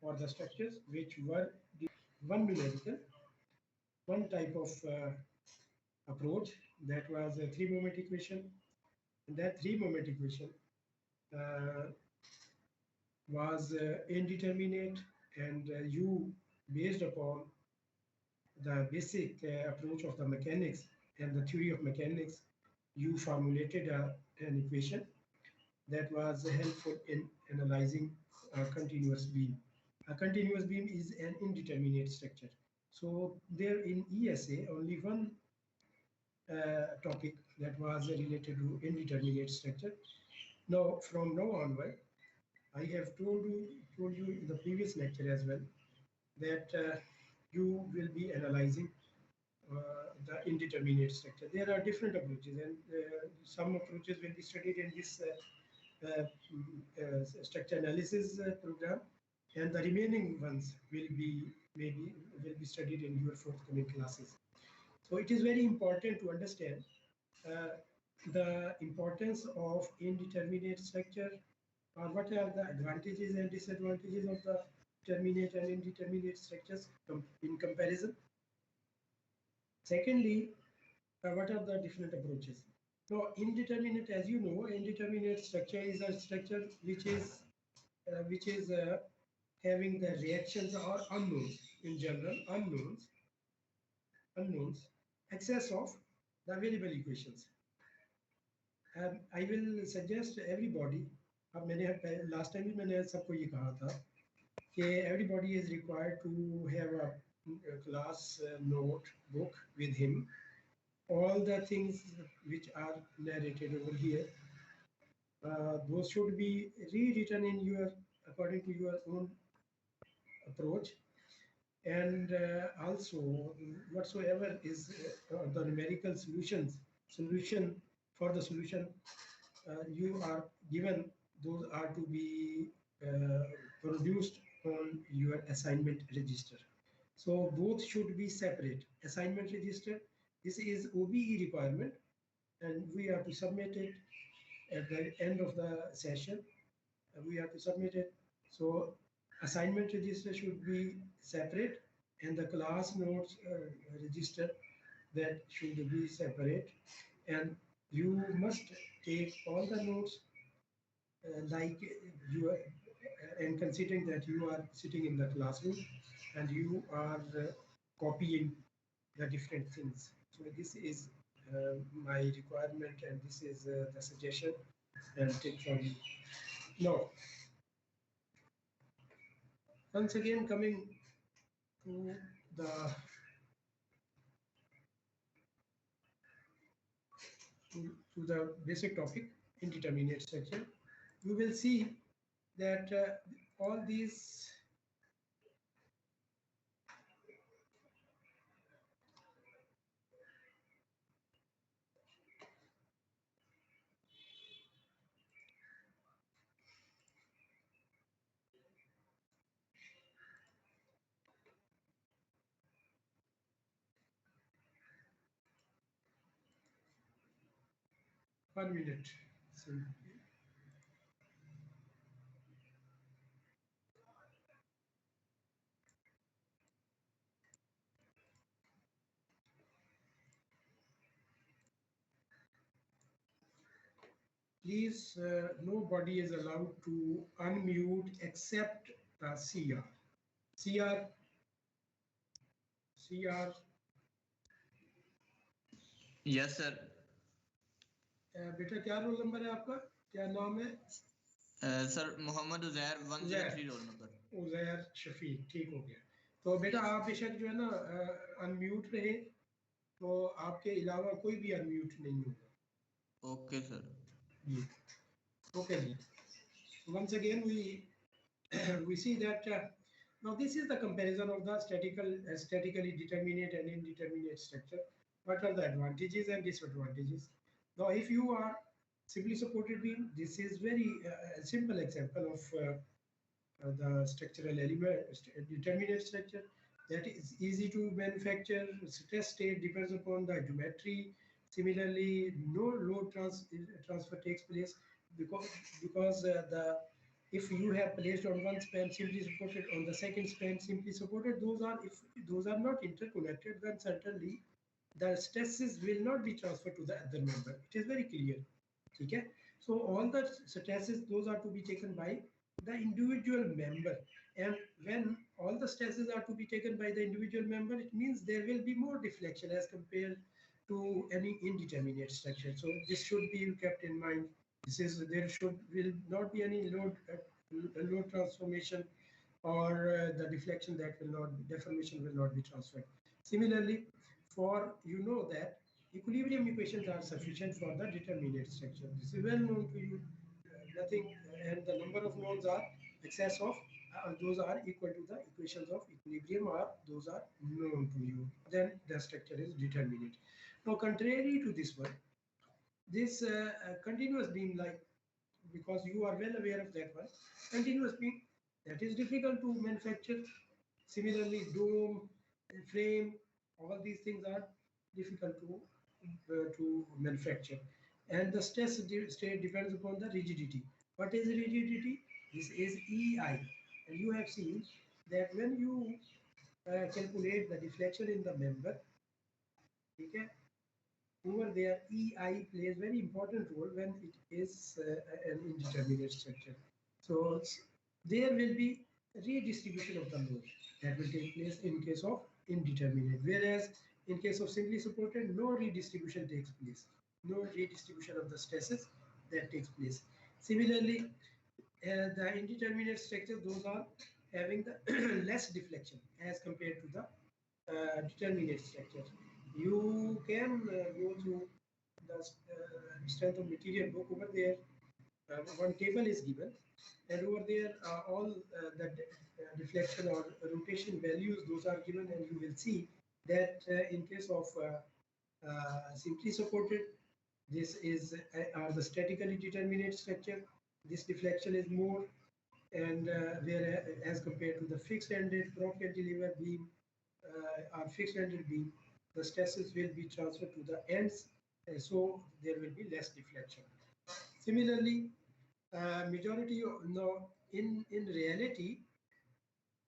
or the structures which were one numerical, one type of approach, that was a three-moment equation. And that three-moment equation was indeterminate, and you, based upon the basic approach of the mechanics and the theory of mechanics, you formulated an equation that was helpful in analyzing a continuous beam. A continuous beam is an indeterminate structure. So there in ESA, only one topic that was related to indeterminate structure. Now, from now onward, I have told you in the previous lecture as well that you will be analyzing the indeterminate structure. There are different approaches, and some approaches will be studied in this structure analysis program, and the remaining ones will be studied in your forthcoming classes. So it is very important to understand the importance of indeterminate structure, or what are the advantages and disadvantages of the determinate and indeterminate structures in comparison. Secondly, what are the different approaches? So indeterminate, as you know, indeterminate structure is a structure which is having the reactions or unknowns, in general unknowns, excess of the available equations. I will suggest everybody, last time मैंने सबको ये कहा था कि everybody is required to have a class notebook with him. All the things which are narrated over here, those should be rewritten in according to your own approach, and also whatsoever is the numerical solution for the solution you are given, those are to be produced on your assignment register. So both should be separate. Assignment register, this is OBE requirement, and we have to submit it at the end of the session. We have to submit it. So assignment register should be separate, and the class notes register, that should be separate. And you must take all the notes like you are, and considering that you are sitting in the classroom and you are copying the different things. So this is my requirement, and this is the suggestion and take from you. Now, once again, coming to the basic topic, indeterminate structure, you will see that all these one minute. Please, nobody is allowed to unmute except CR. CR. Yes, sir. बेटा क्या roll number है आपका, क्या नाम है? Sir Mohammad Uzair 103 roll number. Uzair Shafiq, ठीक हो गया। तो बेटा आप बेशक जो है ना अनम्यूट रहे, तो आपके अलावा कोई भी अनम्यूट नहीं होगा। Okay sir. Okay. Once again, we see that now this is the comparison of the statically determinate and indeterminate structure. What are the advantages and disadvantages? Now, if you are simply supported beam, this is very simple example of the structural element, determinate structure, that is easy to manufacture. Stress state depends upon the geometry. Similarly, no load transfer takes place because the if you have placed on one span simply supported, on the second span simply supported, those are, if those are not interconnected, then certainly the stresses will not be transferred to the other member. It is very clear. Okay? So all the stresses, those are to be taken by the individual member. And when all the stresses are to be taken by the individual member, it means there will be more deflection as compared to any indeterminate structure. So this should be kept in mind. This is, there will not be any load transformation, or the deflection that will not, deformation will not be transferred. Similarly, for, you know that equilibrium equations are sufficient for the determinate structure. This is well known to you. Nothing, and the number of nodes are excess of, those are equal to the equations of equilibrium, or those are known to you. Then the structure is determinate. Now, contrary to this one, this continuous beam, like, because you are well aware of that one, continuous beam, that is difficult to manufacture. Similarly, dome, frame, all these things are difficult to manufacture. And the stress state depends upon the rigidity. What is rigidity? This is EI. And you have seen that when you calculate the deflection in the member, okay, over there, EI plays very important role when it is an indeterminate structure. So there will be redistribution of the load that will take place in case of indeterminate, whereas in case of simply supported, no redistribution takes place, no redistribution of the stresses that takes place. Similarly, the indeterminate structures, those are having the less deflection as compared to the determinate structure. You can go through the strength of material book. Over there. One table is given, and over there all the deflection or rotation values, those are given, and you will see that in case of simply supported, this is are the statically determinate structure. This deflection is more, and where as compared to the fixed-ended prop cantilever beam or fixed-ended beam, the stresses will be transferred to the ends, so there will be less deflection. Similarly, majority of, no, in reality,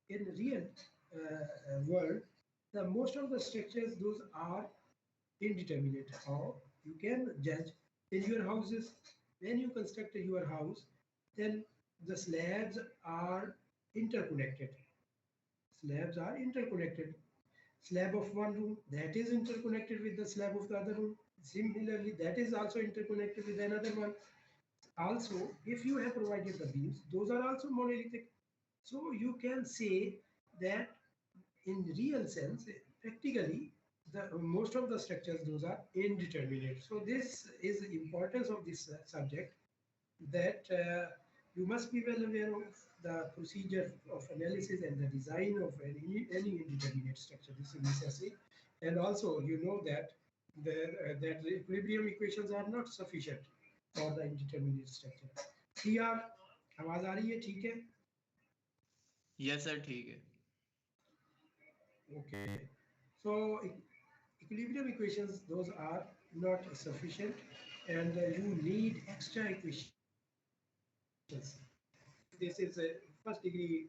in real world, the most of the structures, those are indeterminate. How you can judge in your houses, when you construct your house, then the slabs are interconnected. Slabs are interconnected. Slab of one room, that is interconnected with the slab of the other room. Similarly, that is also interconnected with another one. Also, if you have provided the beams, those are also monolithic. So you can say that in real sense, practically, the most of the structures, those are indeterminate. So this is the importance of this subject, that you must be well aware of the procedure of analysis and the design of any indeterminate structure. This is necessary. And also, you know that that the equilibrium equations are not sufficient for the indeterminate structure. CR, आवाज आ रही है? ठीक है? Yes sir, ठीक है. Okay. So equilibrium equations, those are not sufficient, and you need extra equations. This is a first degree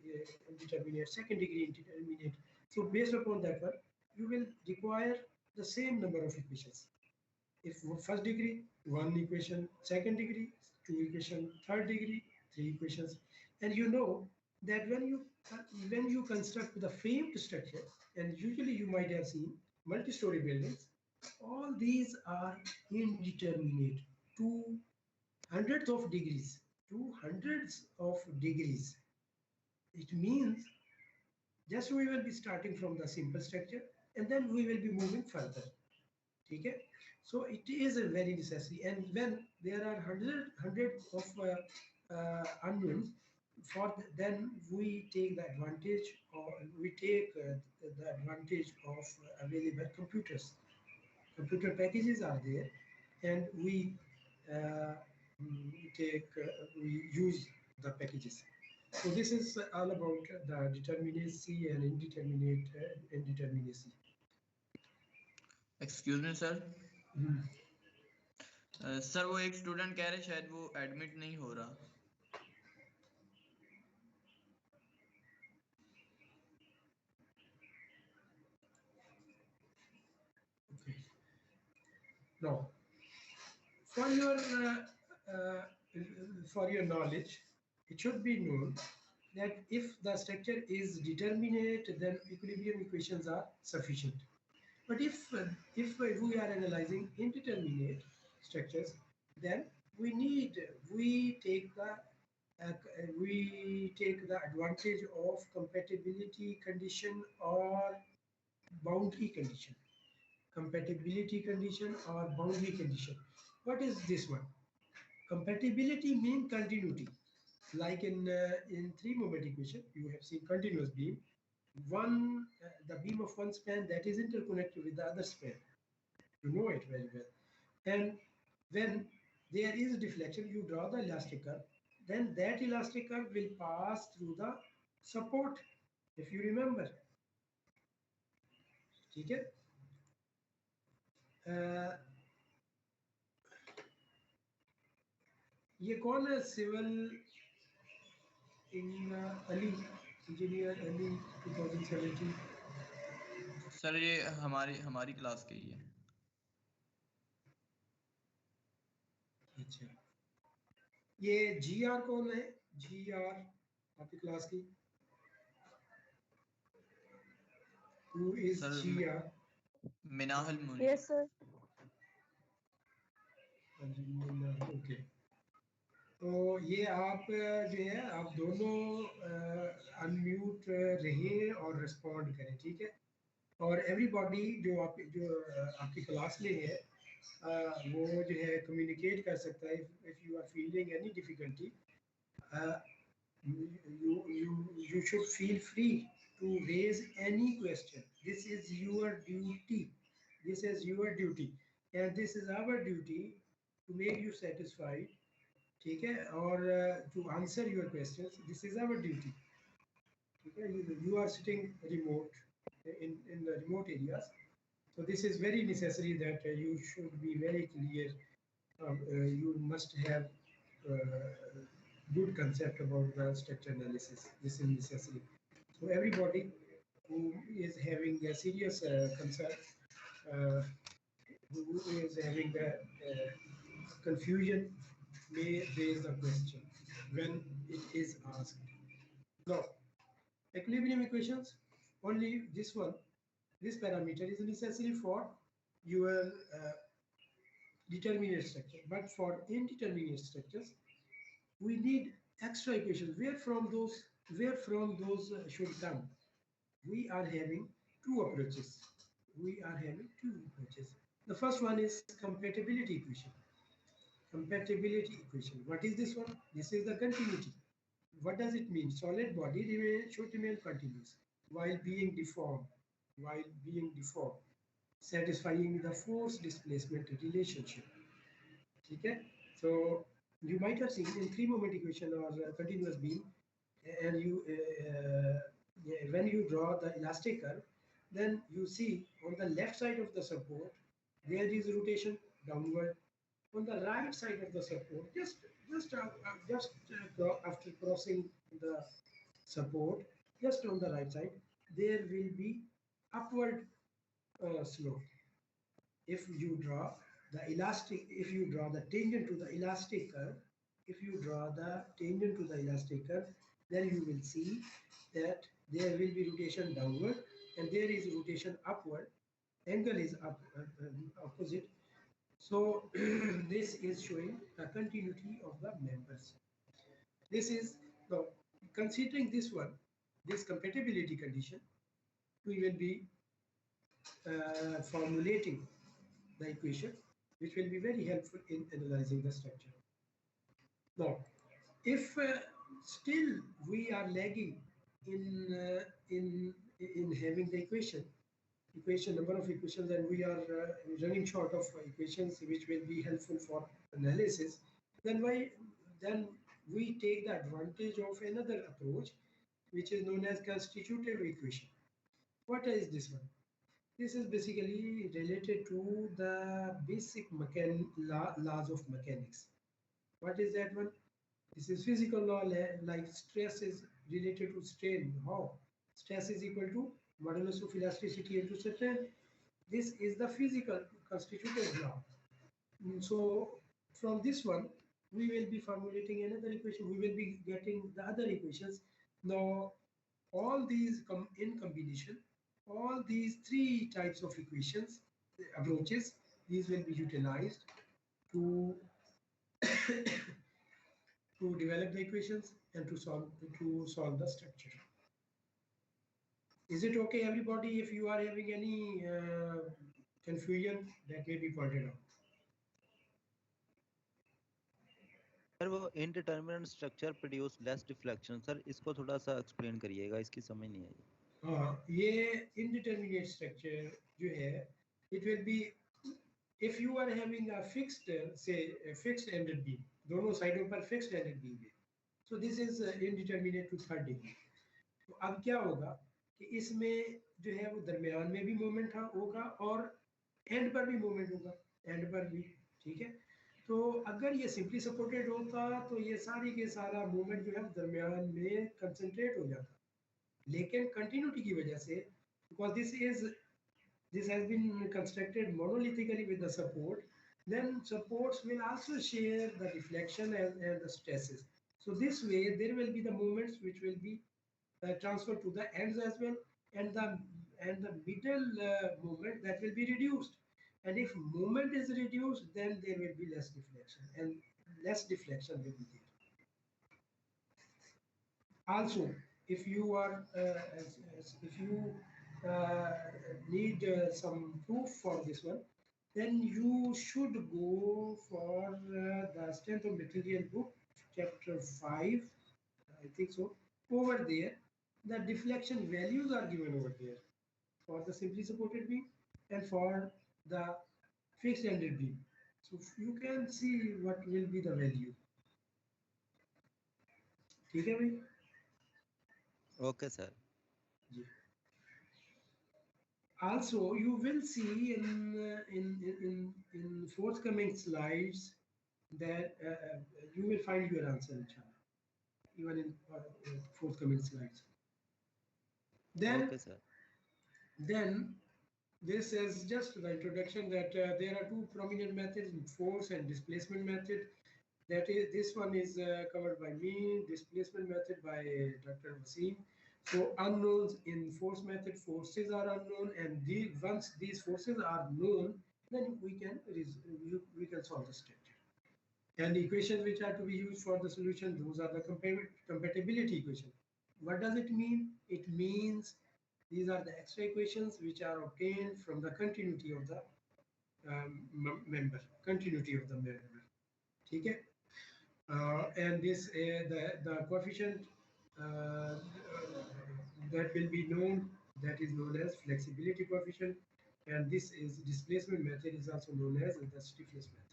indeterminate, second degree indeterminate. So based upon that one, you will require the same number of equations. If first degree, one equation, second degree, two equations, third degree, three equations. And you know that when you construct the framed structure, and usually you might have seen multi-story buildings, all these are indeterminate to hundreds of degrees. It means just we will be starting from the simple structure, and then we will be moving further. Okay? So it is a very necessary, and when there are hundreds of unknowns, then we take the advantage, or we take the advantage of available computers. Computer packages are there, and we we use the packages. So this is all about the determinacy and indeterminacy. Excuse me sir. Sir वो एक student कह रहे शायद वो admit नहीं हो रहा. Now, for your uh, for your knowledge, it should be known that if the structure is determinate, then equilibrium equations are sufficient. But if we are analyzing indeterminate structures, then we take the advantage of compatibility condition or boundary condition. Compatibility condition or boundary condition. What is this one? Compatibility means continuity. Like in three moment equation, you have seen continuous beam. The beam of one span that is interconnected with the other span. You know it very well. And when there is deflection, you draw the elastic curve. Then that elastic curve will pass through the support, if you remember. ठीक है? ये कौन है? Civil Ali, engineer Ali 2017। Sir ये हमारी हमारी class के ही है। अच्छा, ये GR कौन है? GR आपकी क्लास की? Who is sir GR? Minahal Muni. Yes, sir. Okay, तो ये आप जो है आप दोनों अनम्यूट रहिए और रिस्पॉन्ड करें, ठीक है? और एवरीबॉडी जो आपकी क्लास में है वो जो है कम्युनिकेट कर सकता है। If you are feeling any difficulty, you should feel free to raise any question. This is your duty. This is your duty, and this is our duty to make you satisfied, ठीक है? और to answer your questions, this is our duty, ठीक है? You are sitting remote in the remote areas, so this is very necessary that you should be very clear. You must have good concept about the structure analysis. This is necessary. So everybody who is having a serious concern, who is having the confusion, may raise the question when it is asked. Now, equilibrium equations, only this one, this parameter is necessary for your determinate structure. But for indeterminate structures, we need extra equations. Where from those should come? We are having two approaches. The first one is compatibility equation. Compatibility equation. What is this one? This is the continuity. What does it mean? Solid body should remain continuous while being deformed. Satisfying the force displacement relationship. Okay, so you might have seen in three moment equation or continuous beam, and when you draw the elastic curve, then you see on the left side of the support there is rotation downward. On the right side of the support, just after crossing the support, just on the right side, there will be upward slope. If you draw the tangent to the elastic curve, then you will see that there will be rotation downward and there is rotation upward. Angle is opposite. So this is showing the continuity of the members. This is now considering this one, this compatibility condition, we will be formulating the equation, which will be very helpful in analyzing the structure. Now, if still we are lagging in having the equation number of equations, and we are running short of equations which will be helpful for analysis, then we take the advantage of another approach, which is known as constitutive equation. What is this one? This is basically related to the basic laws of mechanics. What is that one? This is physical law, like stress is related to strain. How? Stress is equal to modulus of elasticity into strain. This is the physical constitutive law. So from this one, we will be formulating another equation. We will be getting the other equations. Now, all these come in combination. All these three types of equations, approaches, these will be utilized to to develop the equations and to solve the structure. Is it okay, everybody? If you are having any confusion, that may be pointed out. Sir वो indeterminate structure produce less deflection, sir इसको थोड़ा सा explain करिएगा, इसकी समझ नहीं आई। हाँ, ये indeterminate structure जो है, it will be if you are having a fixed, say a fixed ended beam, दोनों साइडों पर fixed ended beam है, so this is indeterminate to third degree. तो अब क्या होगा कि इसमें जो है वो दरमियान में भी मोमेंट होगा और एंड पर भी मोमेंट होगा, एंड पर भी, ठीक है। तो अगर ये सिंपली सपोर्टेड होता तो ये सारी के सारा मोमेंट जो है दरमियान में कंसंट्रेट हो जाता, लेकिन कंटिन्यूटी की वजह से, because this has been constructed monolithically with the support, then supports will also share the deflection and the stresses. So this way there will be the moments which will be transferred to the ends as well, and the middle moment that will be reduced. And if moment is reduced, then there will be less deflection, and less deflection will be there. Also, if you are if you need some proof for this one, then you should go for the strength of material book, chapter 5, I think so. Over there, the deflection values are given over there for the simply supported beam and for the fixed ended beam. So you can see what will be the value. ठीक है भाई? Okay sir. Also, you will see in forthcoming slides that you will find your answer, inshallah, even in forthcoming slides. Then, okay, sir. Then this is just the introduction that there are two prominent methods, force and displacement method. That is, this one is covered by me, displacement method by Dr. Wasim. So unknowns in force method, forces are unknown, and once these forces are known, then we can solve the structure. And the equations which are to be used for the solution, those are the compatibility equation. What does it mean? It means these are the extra equations which are obtained from the continuity of the member, continuity of the member. Okay? And this the coefficient that will be known, that is known as flexibility coefficient, and this is displacement method is also known as the stiffness method.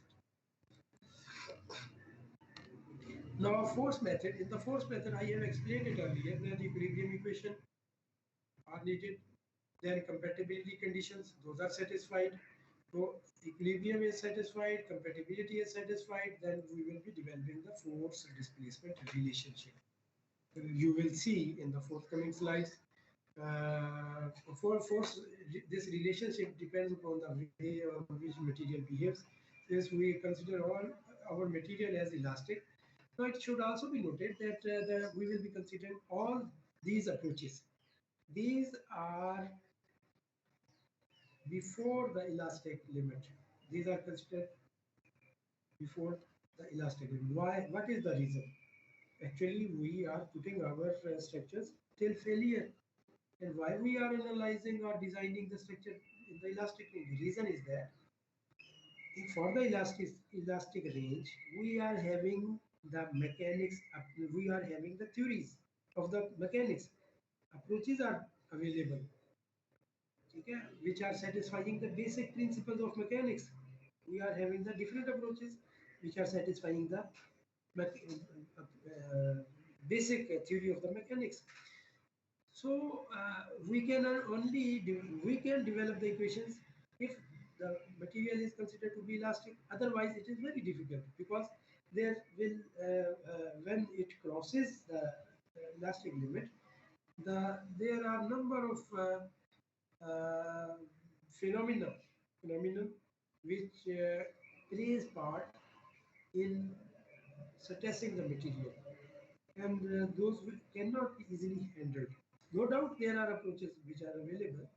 Now, force method. In the force method, I have explained it earlier that the equilibrium equation are needed. Then compatibility conditions, those are satisfied. So equilibrium is satisfied, compatibility is satisfied, then we will be developing the force displacement relationship. You will see in the forthcoming slides. For force, this relationship depends upon the way on which material behaves. Since we consider all our material as elastic, now it should also be noted that we will be considering all these approaches. These are before the elastic limit. These are considered before the elastic limit. Why? What is the reason? Actually, we are putting our structures till failure. And why we are analyzing or designing the structure in the elastic range? The reason is that for the elastic range, we are having the mechanics, we are having the theories of the mechanics. Approaches are available, okay, which are satisfying the basic principles of mechanics. We are having the different approaches which are satisfying the basic theory of the mechanics. So we can develop the equations if the material is considered to be elastic. Otherwise, it is very difficult because there will when it crosses the elastic limit, there are number of phenomena which plays part in stressing the material, and those cannot be easily handled. No doubt there are approaches which are available.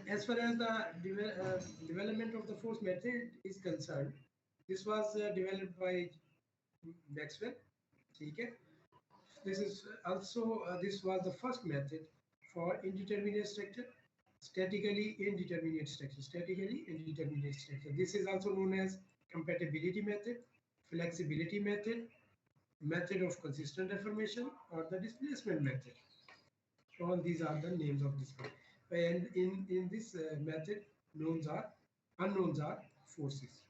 As far as the development of the force method is concerned, this was developed by Maxwell. Okay. This is also this was the first method for indeterminate structure, statically indeterminate structure, statically indeterminate structure. This is also known as compatibility method, flexibility method, method of consistent deformation, or the displacement method. All these are the names of this one. And in this method, unknowns are forces.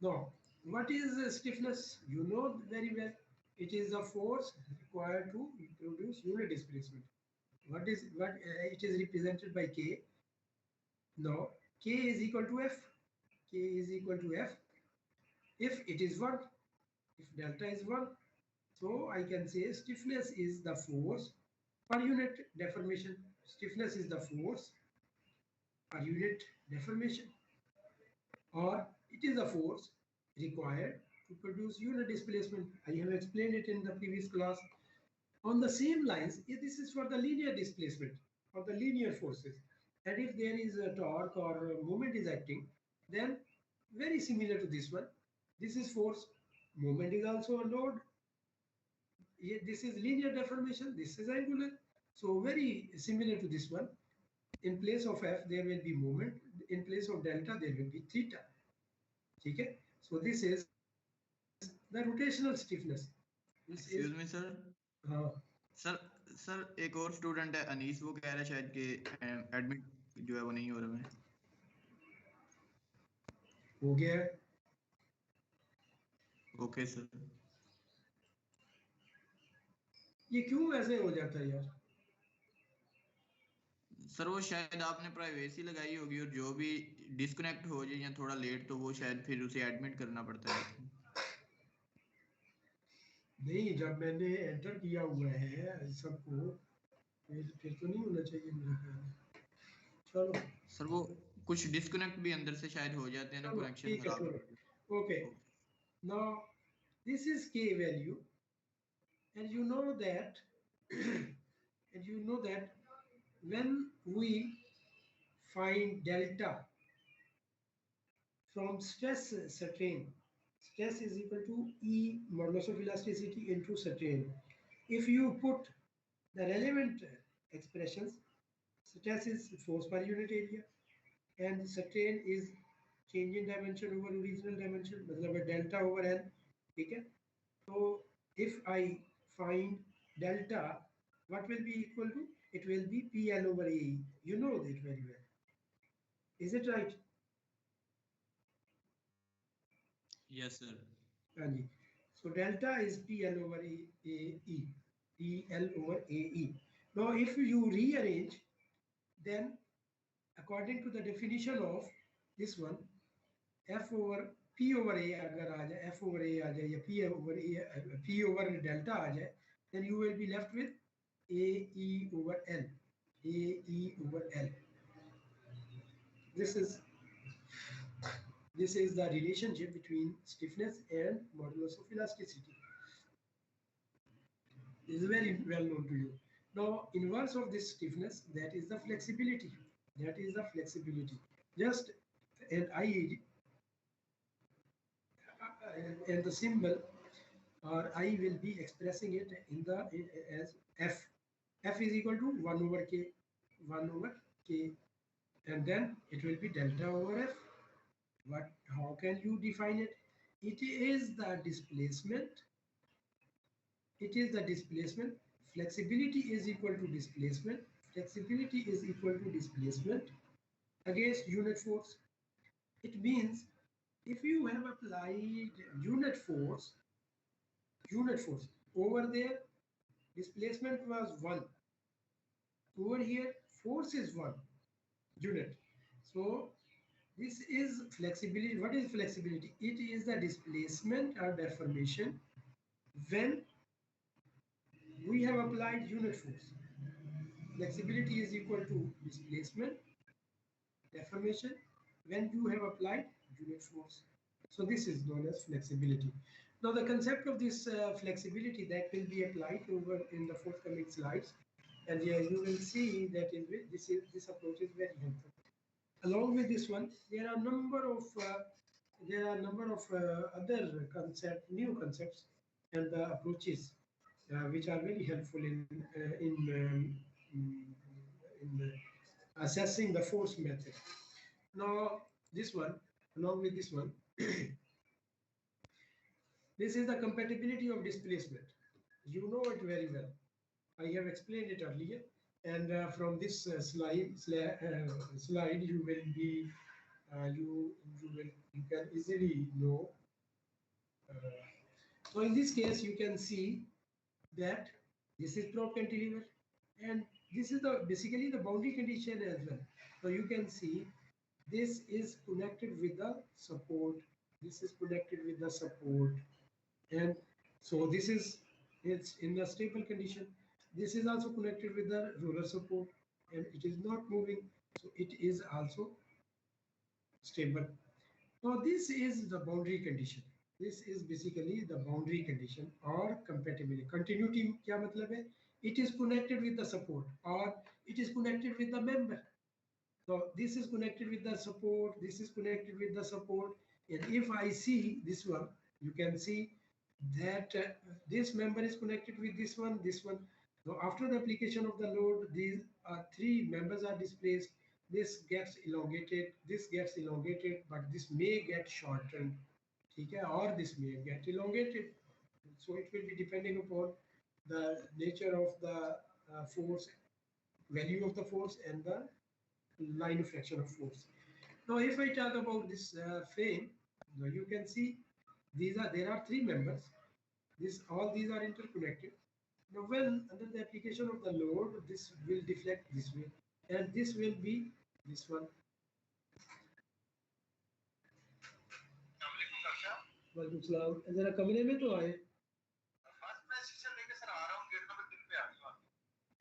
Now, what is stiffness? You know very well. It is a force required to produce unit displacement. What it is represented by K. Now, K is equal to F. K is equal to F. If it is 1, if delta is 1, so I can say stiffness is the force per unit deformation. Stiffness is the force per unit deformation, or it is the force required to produce unit displacement. I have explained it in the previous class. On the same lines, this is for the linear displacement or the linear forces. And if there is a torque or a moment is acting, then very similar to this one. This is force. Moment is also a load. This is linear deformation. This is angular. So very similar to this one. In place of F, there will be moment. In place of delta, there will be theta. Okay? So this is the rotational stiffness. Excuse me, sir. Sir एक और student है अनीस, वो कह रहा है शायद कि admit जो है वो नहीं हो रहा है। हो गया। Okay sir. ये क्यों ऐसे हो जाता है यार? सर वो शायद आपने प्राइवेसी लगाई होगी और जो भी डिस्कनेक्ट हो जाए या थोड़ा लेट तो वो शायद फिर उसे एडमिट करना पड़ता है। नहीं, जब मैंने एंटर किया हुआ है सबको, फिर तो नहीं होना चाहिए मेरा ख्याल। चलो सर वो कुछ डिस्कनेक्ट भी अंदर से शायद हो जाते हैं ना, कनेक्शन खराब। Okay, now this is K value, and you know that when we find delta from stress strain, stress is equal to E modulus of elasticity into strain. If you put the relevant expressions, stress is force per unit area and strain is change in dimension over original dimension, मतलब delta over L. ठीक है? So if I find delta, what will be equal to? It will be PL over AE. You know that very well. Is it right? Yes, sir. So delta is PL over AE. PL over AE. Now, if you rearrange, then according to the definition of this one, F over P over A अगर आ जाए, F over A आ जाए या P over delta आ जाए, then you will be left with AE over L. AE over L. This is the relationship between stiffness and modulus of elasticity. This is very well known to you. Now, inverse of this stiffness, that is the flexibility. That is the flexibility. Just and I and the symbol, or I will be expressing it in the as F. F is equal to 1 over K, 1 over K, and then it will be delta over F. What? How can you define it? It is the displacement. It is the displacement. Flexibility is equal to displacement. Flexibility is equal to displacement against unit force. It means if you have applied unit force over there, displacement was 1. Over here, force is 1 unit. So this is flexibility. What is flexibility? It is the displacement or deformation when we have applied unit force. Flexibility is equal to displacement, deformation, when you have applied unit force. So this is known as flexibility. Now the concept of this flexibility that will be applied over in the forthcoming slides, and you will see that this approach is very helpful. Along with this one, there are a number of other new concepts and approaches which are very helpful in assessing the force method. Now, this one, along with this one, this is the compatibility of displacement. You know it very well. I have explained it earlier, and from this slide, you will be you can easily know. So in this case, you can see that this is prop cantilever, and this is basically the boundary condition as well. So you can see this is connected with the support. This is connected with the support, and so it's in the stable condition. This is also connected with the roller support, and it is not moving, so it is also stable. Now this is the boundary condition. This is basically the boundary condition or compatibility. Continuity क्या मतलब है? It is connected with the support or it is connected with the member. So this is connected with the support. This is connected with the support. And if I see this one, you can see that this member is connected with this one, this one. So after the application of the load, these three members are displaced. This gets elongated, but this may get shortened, okay, or this may get elongated. So it will be depending upon the nature of the force, value of the force, and the line of action of force. Now, if I talk about this frame, now you can see there are three members. All these are interconnected. Now, when under the application of the load, this will deflect this way, and this will be this one. वालेकुम सलाम। जरा कमरे में तो आए।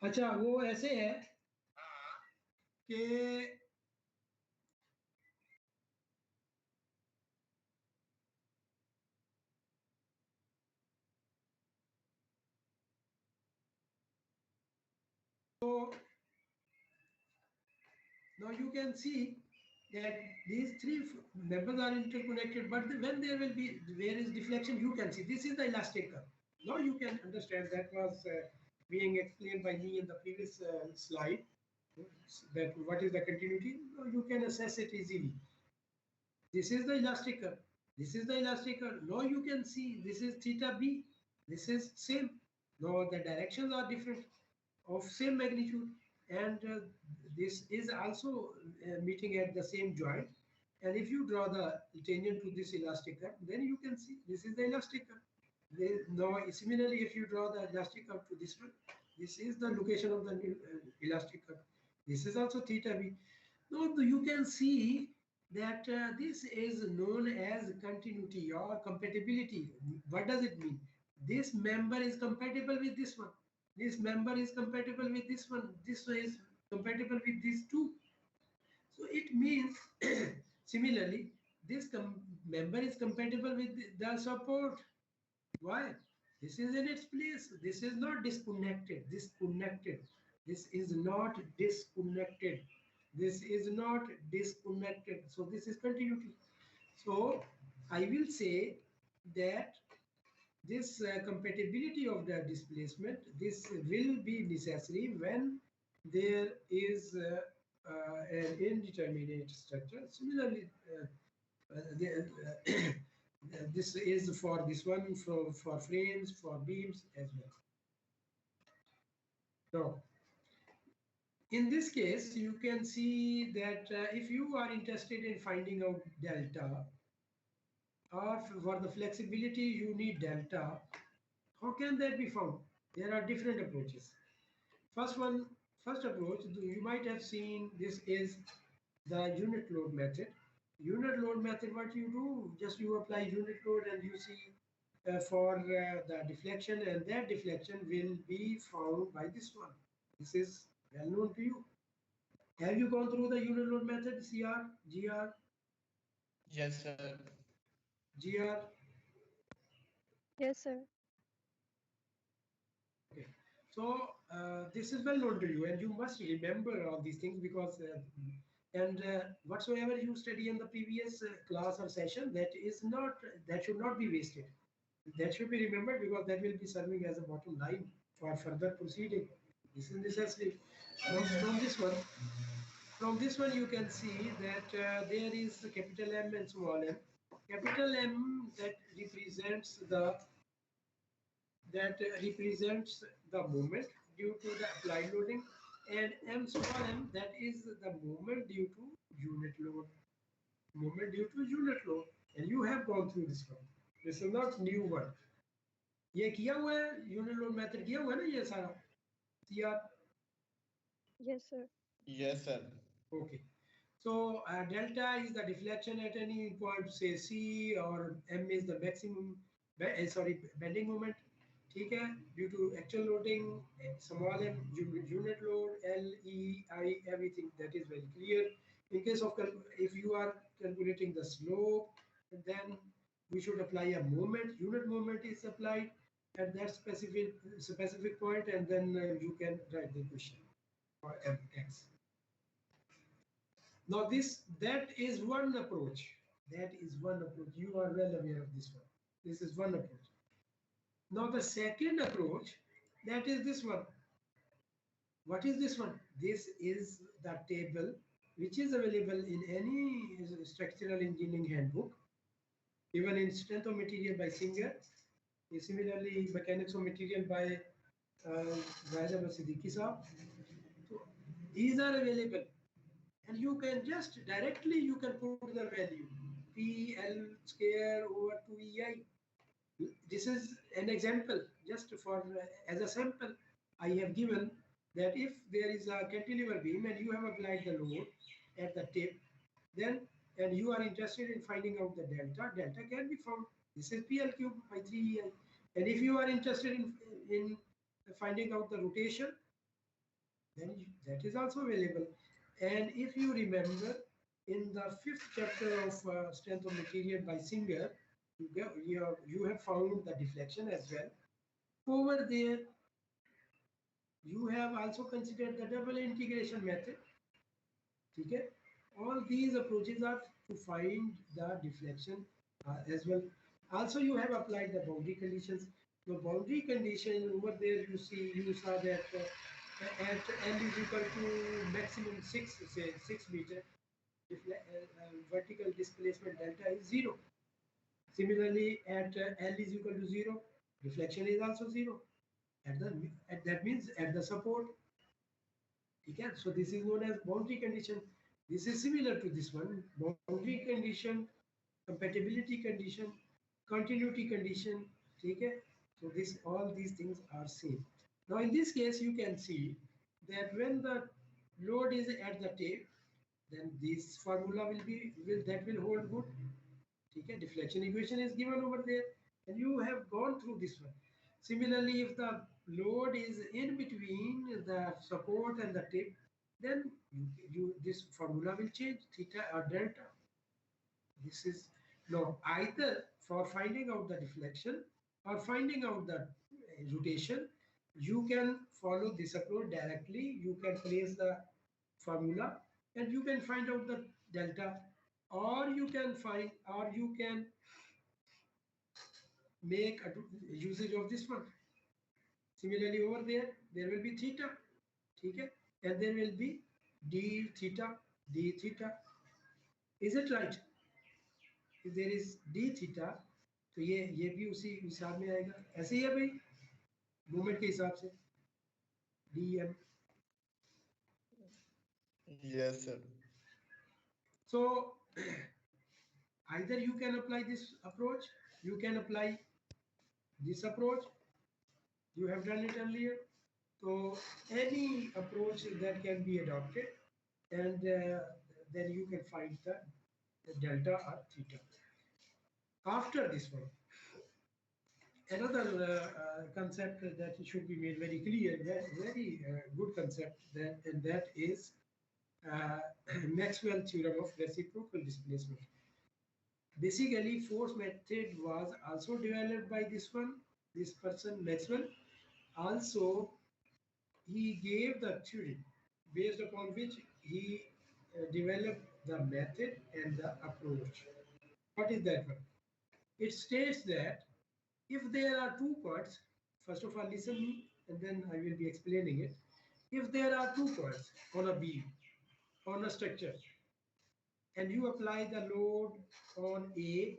अच्छा, वो ऐसे है कि now you can see that these three members are interconnected, but when where is deflection, you can see this is the elastic curve. Now you can understand that was being explained by me in the previous slide, that what is the continuity. Now you can assess it easily. This is the elastic curve. This is the elastic curve. Now you can see this is theta b. This is same. Now the directions are different of same magnitude, and this is also meeting at the same joint. And if you draw the tangent to this elastic curve, then you can see this is the elastic curve. Now similarly, if you draw the elastic curve to this one, this is the location of the elastic curve. This is also theta b. Now you can see that this is known as continuity or compatibility. What does it mean? This member is compatible with this one. This member is compatible with this one. This one is compatible with these two. So it means similarly, this member is compatible with the support. Why? This is in its place. This is not disconnected. Disconnected. This is not disconnected. This is not disconnected. So this is continuity. So I will say that this compatibility of the displacement, this will be necessary when there is an indeterminate structure. Similarly, this is for this one, for frames, for beams as well. Now, in this case, you can see that if you are interested in finding out delta, or for the flexibility you need delta, how can that be found? There are different approaches. First approach, you might have seen, this is the unit load method. Unit load method, what you do, just you apply unit load and you see for the deflection, and that deflection will be found by this one. This is well known to you. Have you gone through the unit load method, CR, GR, Yes, sir. GR? Yes, sir. Okay. So this is well known to you, and you must remember all these things because whatsoever you study in the previous class or session, that should not be wasted. That should be remembered because that will be serving as a bottom line for further proceeding. This is necessary. From this one you can see that there is the capital M and small m. Capital M that represents the moment due to the applied loading, and M small m, that is the moment due to unit load. Moment due to unit load, and you have gone through this one. This is not new one. ये किया हुआ है, unit load method किया हुआ है ना ये सारा CR? Yes, sir. Yes, sir. Okay. So delta is the deflection at any point, say C, or M is the maximum, bending moment. ठीक है, due to actual loading, small m unit load, L, E, I, everything that is very clear. In case of if you are calculating the slope, then we should apply a moment. Unit moment is applied at that specific point, and then you can write the equation for Mx. Now that is one approach. That is one approach. You are well aware of this one. This is one approach. Now the second approach, that is this one. What is this one? This is the table which is available in any structural engineering handbook, even in strength of material by Singer, similarly mechanics of material by Raja Siddiqui Saab. So these are available, and you can just directly you can put the value PL square over 2EI. This is an example, just for as a sample I have given that if there is a cantilever beam and you have applied the load at the tip, then and you are interested in finding out the delta can be found. This is PL cube by 3EI. And if you are interested in finding out the rotation, then that is also available. And if you remember, in the 5th chapter of Strength of Material by Singer, you have found the deflection as well. Over there, you have also considered the double integration method. Okay? All these approaches are to find the deflection as well. Also, you have applied the boundary conditions. The boundary condition over there, you saw that at L is equal to maximum 6 meter, vertical displacement delta is 0. Similarly, at L is equal to 0, deflection is also 0. That means at the support. Okay? So this is known as boundary condition. This is similar to this one. Boundary condition, compatibility condition, continuity condition. Okay? So all these things are same. Now in this case, you can see that when the load is at the tape, then this formula will hold good. Okay? Deflection equation is given over there, and you have gone through this one. Similarly, if the load is in between the support and the tip, then this formula will change, theta or delta. This is now either for finding out the deflection or finding out the rotation, you can follow this approach directly. You can place the formula and you can find out the delta, or you can make a usage of this one. Similarly, over there will be theta, okay? And there will be d theta. Is it right? If there is d theta, तो ये भी उसी हिसाब में आएगा. ऐसे ही है भाई, मोमेंट के हिसाब से dm. Yes, sir. So either you can apply this approach, you can apply this approach. You have done it earlier. So any approach that can be adopted, and then you can find the delta or theta. After this one, Another concept that should be made very clear, very good concept, and that is Maxwell theorem of reciprocal displacement. Basically, force method was also developed by this person Maxwell. Also, he gave the theory based upon which he developed the method and the approach. What is that one? It states that if there are two parts, first of all listen me and then I will be explaining it. If there are two parts on a beam, on a structure, and you apply the load on A,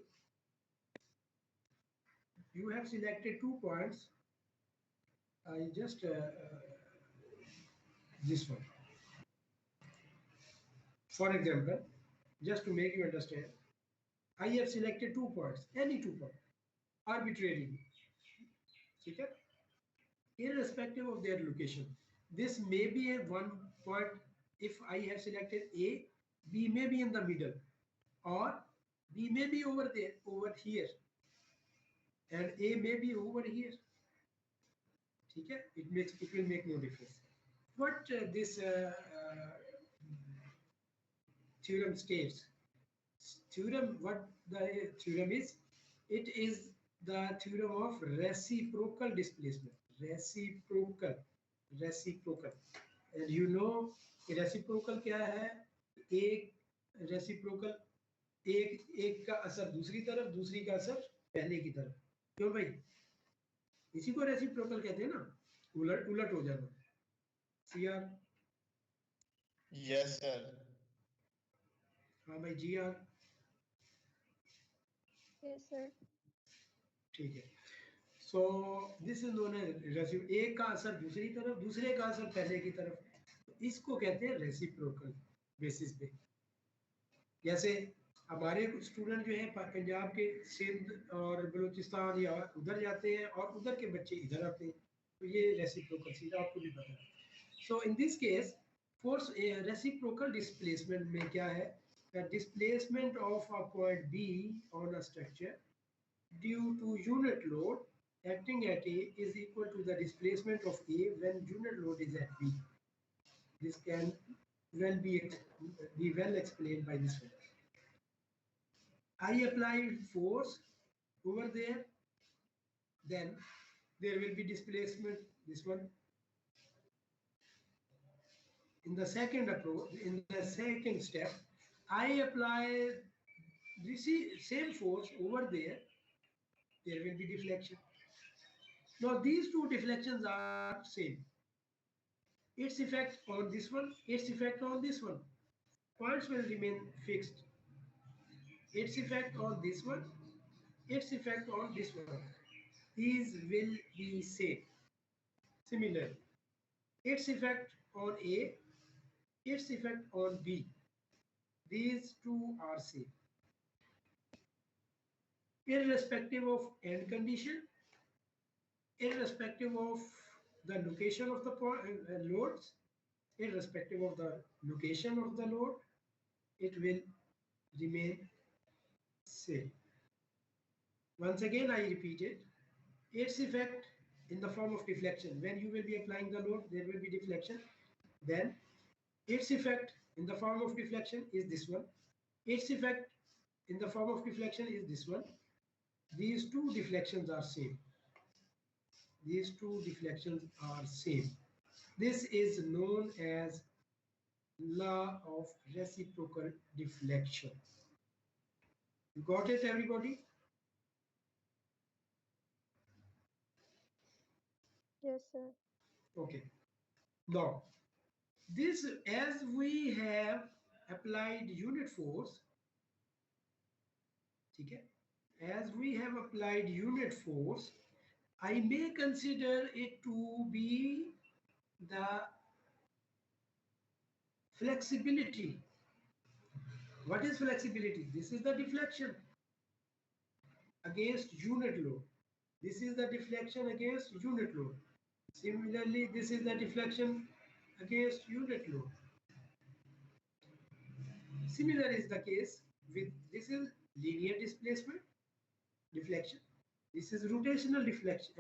you have selected 2 points. I just this one. For example, just to make you understand, I have selected 2 points, any 2 points, arbitrarily. Okay? Irrespective of their location. This may be a one point if I have selected A, B may be in the middle, or B may be over there, over here, and A may be over here. Okay? It will make no difference. What this theorem states? What the theorem is? It is the theorem of reciprocal displacement. Reciprocal. And you know reciprocal क्या है? एक reciprocal एक का असर दूसरी तरफ, दूसरी का असर पहले की तरफ. क्यों भाई? इसी को reciprocal कहते हैं ना, उलट उलट हो जाना. CR. Yes, sir. हाँ भाई GR. Yes, sir. ठीक है. So this is known as reciprocal. एक का असर दूसरी तरफ, दूसरे का असर पहले की तरफ, इसको कहते हैं रेसिप्रोकल बेसिस पे. जैसे हमारे कुछ स्टूडेंट जो हैं पंजाब के सिंध और बलूचिस्तान या उधर जाते हैं और उधर के बच्चे इधर आते हैं, तो ये रेसिप्रोकल सीधा आपको भी पता है. So in this case force reciprocal displacement में क्या है? Displacement of a point B on a structure due to unit load acting at A is equal to the displacement of A when unit load is at B. This can be well explained by this way. I applied force over there, then there will be displacement, this one. In the second approach, in the second step, I apply this same force over there, there will be deflection. Now these two deflections are same. Its effect on this one, its effect on this one. Points will remain fixed. Its effect on this one, its effect on this one. These will be same. Similarly, its effect on A, its effect on B. These two are same. Irrespective of end condition, irrespective of the location of the loads, irrespective of the location of the load, it will remain same. Once again, I repeat it. Its effect in the form of deflection. When you will be applying the load, there will be deflection. Then its effect in the form of deflection is this one. Its effect in the form of deflection is this one. These two deflections are same. These two deflections are same. This is known as law of reciprocal deflection. You got it, everybody? Yes, sir. Okay. Now, this, as we have applied unit force, okay, as we have applied unit force, I may consider it to be the flexibility. What is flexibility? This is the deflection against unit load. This is the deflection against unit load. Similarly, this is the deflection against unit load. Similar is the case with this is linear displacement, deflection. This is rotational deflection,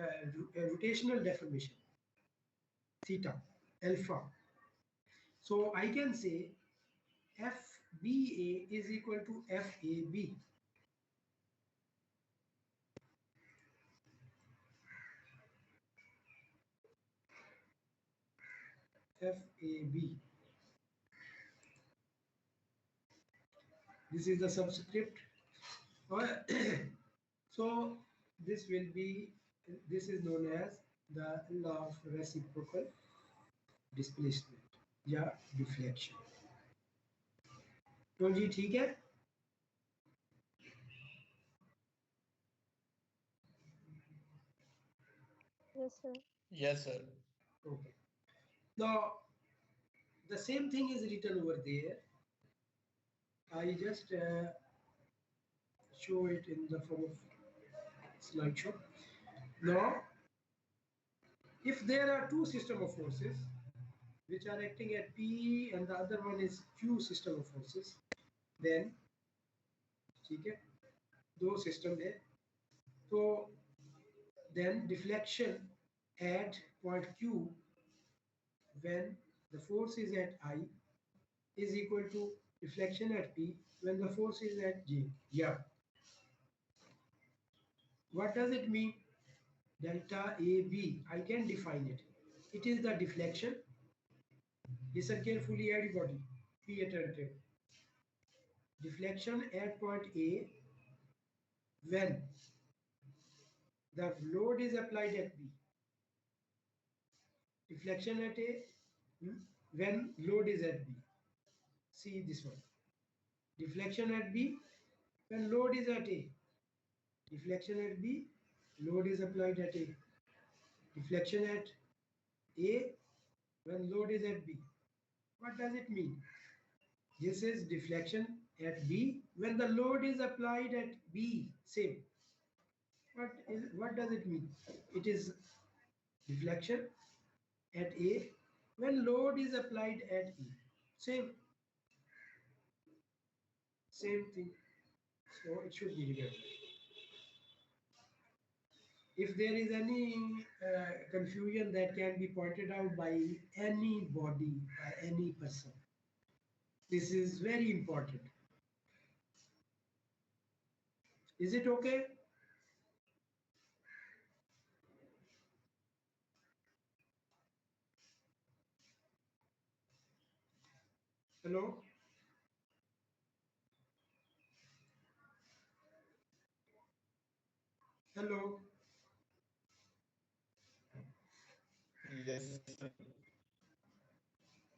rotational deformation, theta, alpha. So I can say FBA is equal to FAB. FAB. This is the subscript. So this will be, this is known as the law of reciprocal displacement या deflection. तो जी ठीक है? Yes, sir. Yes, sir. Okay. Now the same thing is written over there. I just show it in the form of slideshow. Now, if there are two system of forces which are acting at P and the other one is Q system of forces, then ठीक है, दो system है, तो then deflection at point Q when the force is at I is equal to deflection at P when the force is at J. Yeah. What does it mean? Delta AB, I can define it. It is the deflection. Listen carefully, everybody. Be attentive. Deflection at point A when the load is applied at B. Deflection at A when load is at B. See this one. Deflection at B when load is at A. Deflection at B, load is applied at A. Deflection at A when load is at B. What does it mean? This is deflection at B when the load is applied at B. Same. What does it mean? It is deflection at A when load is applied at E. Same thing. So it should be remembered. If there is any confusion that can be pointed out by anybody, by any person, this is very important. Is it okay? Hello? Hello? Yes.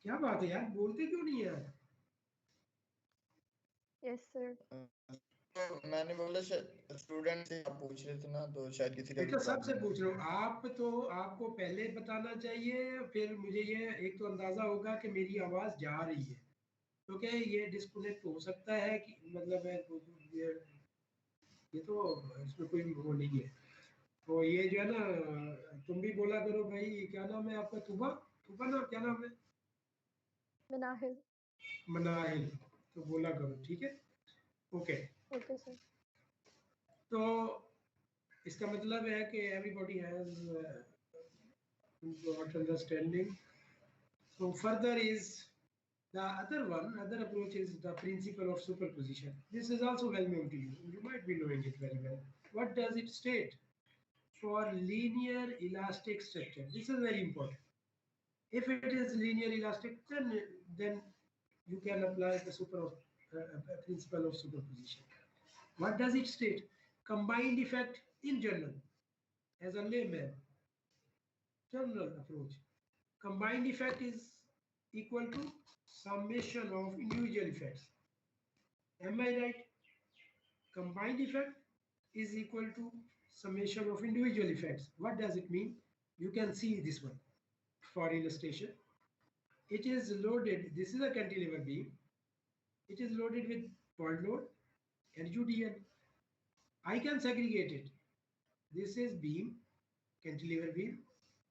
क्या बात है यार, बोलते क्यों नहीं यार? Yes, sir. तो मैंने बोला स्टूडेंट से आप पूछ रहे थे ना, तो शायद किसी का तो सबसे पूछ रहा हूँ, आप तो आपको पहले बताना चाहिए, फिर मुझे ये एक तो अंदाजा होगा कि मेरी आवाज जा रही है, तो क्या ये डिस्कनेक्ट हो सकता है कि मतलब ये तो इसमें कोई वो नहीं है। तो ये जो है ना, तुम भी बोला करो भाई, क्या नाम है आपका? तुबा ना, क्या नाम है? Manahil. मनाहिल, तो बोला करो, ठीक है? ओके। Okay, sir. तो इसका मतलब है कि everybody has got understanding. So further is the other approach is the principle of superposition. This is also well known to you. You might be knowing it very well. What does it state? For linear elastic structure, this is very important. If it is linear elastic, then you can apply the principle of superposition. What does it state? Combined effect in general, as a layman, general approach. Combined effect is equal to summation of individual effects. Am I right? Combined effect is equal to summation of individual effects. What does it mean? You can see this one for illustration. It is loaded, this is a cantilever beam. It is loaded with point load and UDL. I can segregate it. This is beam, cantilever beam,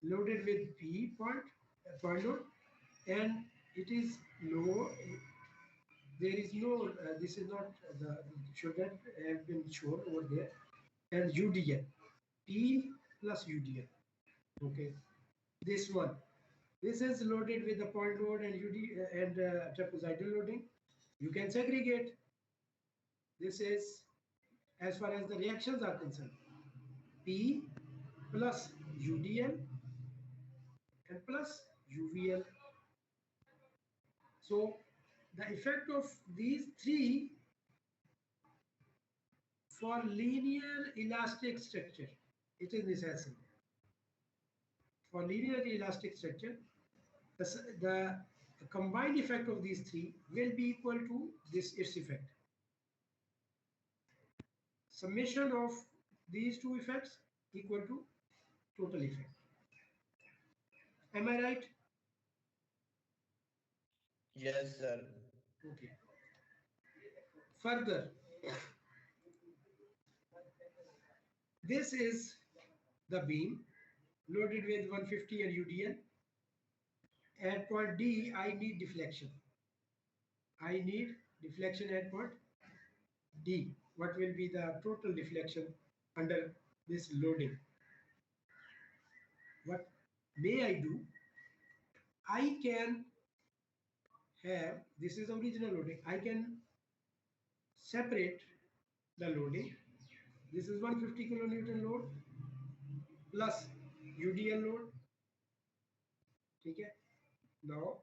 loaded with P point load, and it is low. There is no, this is not the, should that have been shown over there, and UDL. P plus UDL. Okay, this one. This is loaded with the point load and trapezoidal loading. You can segregate. This is as far as the reactions are concerned. P plus UDL and plus UVL. So the effect of these three for linear elastic structure, it is necessary. For linear elastic structure, the combined effect of these three will be equal to its effect. Summation of these two effects equal to total effect. Am I right? Yes, sir. Okay. Further, this is the beam loaded with 150 and UDL. At point D, I need deflection. I need deflection at point D. What will be the total deflection under this loading? What may I do? I can have, this is original loading, I can separate the loading. This is 150 kilonewton load plus UDL load. Okay. Now,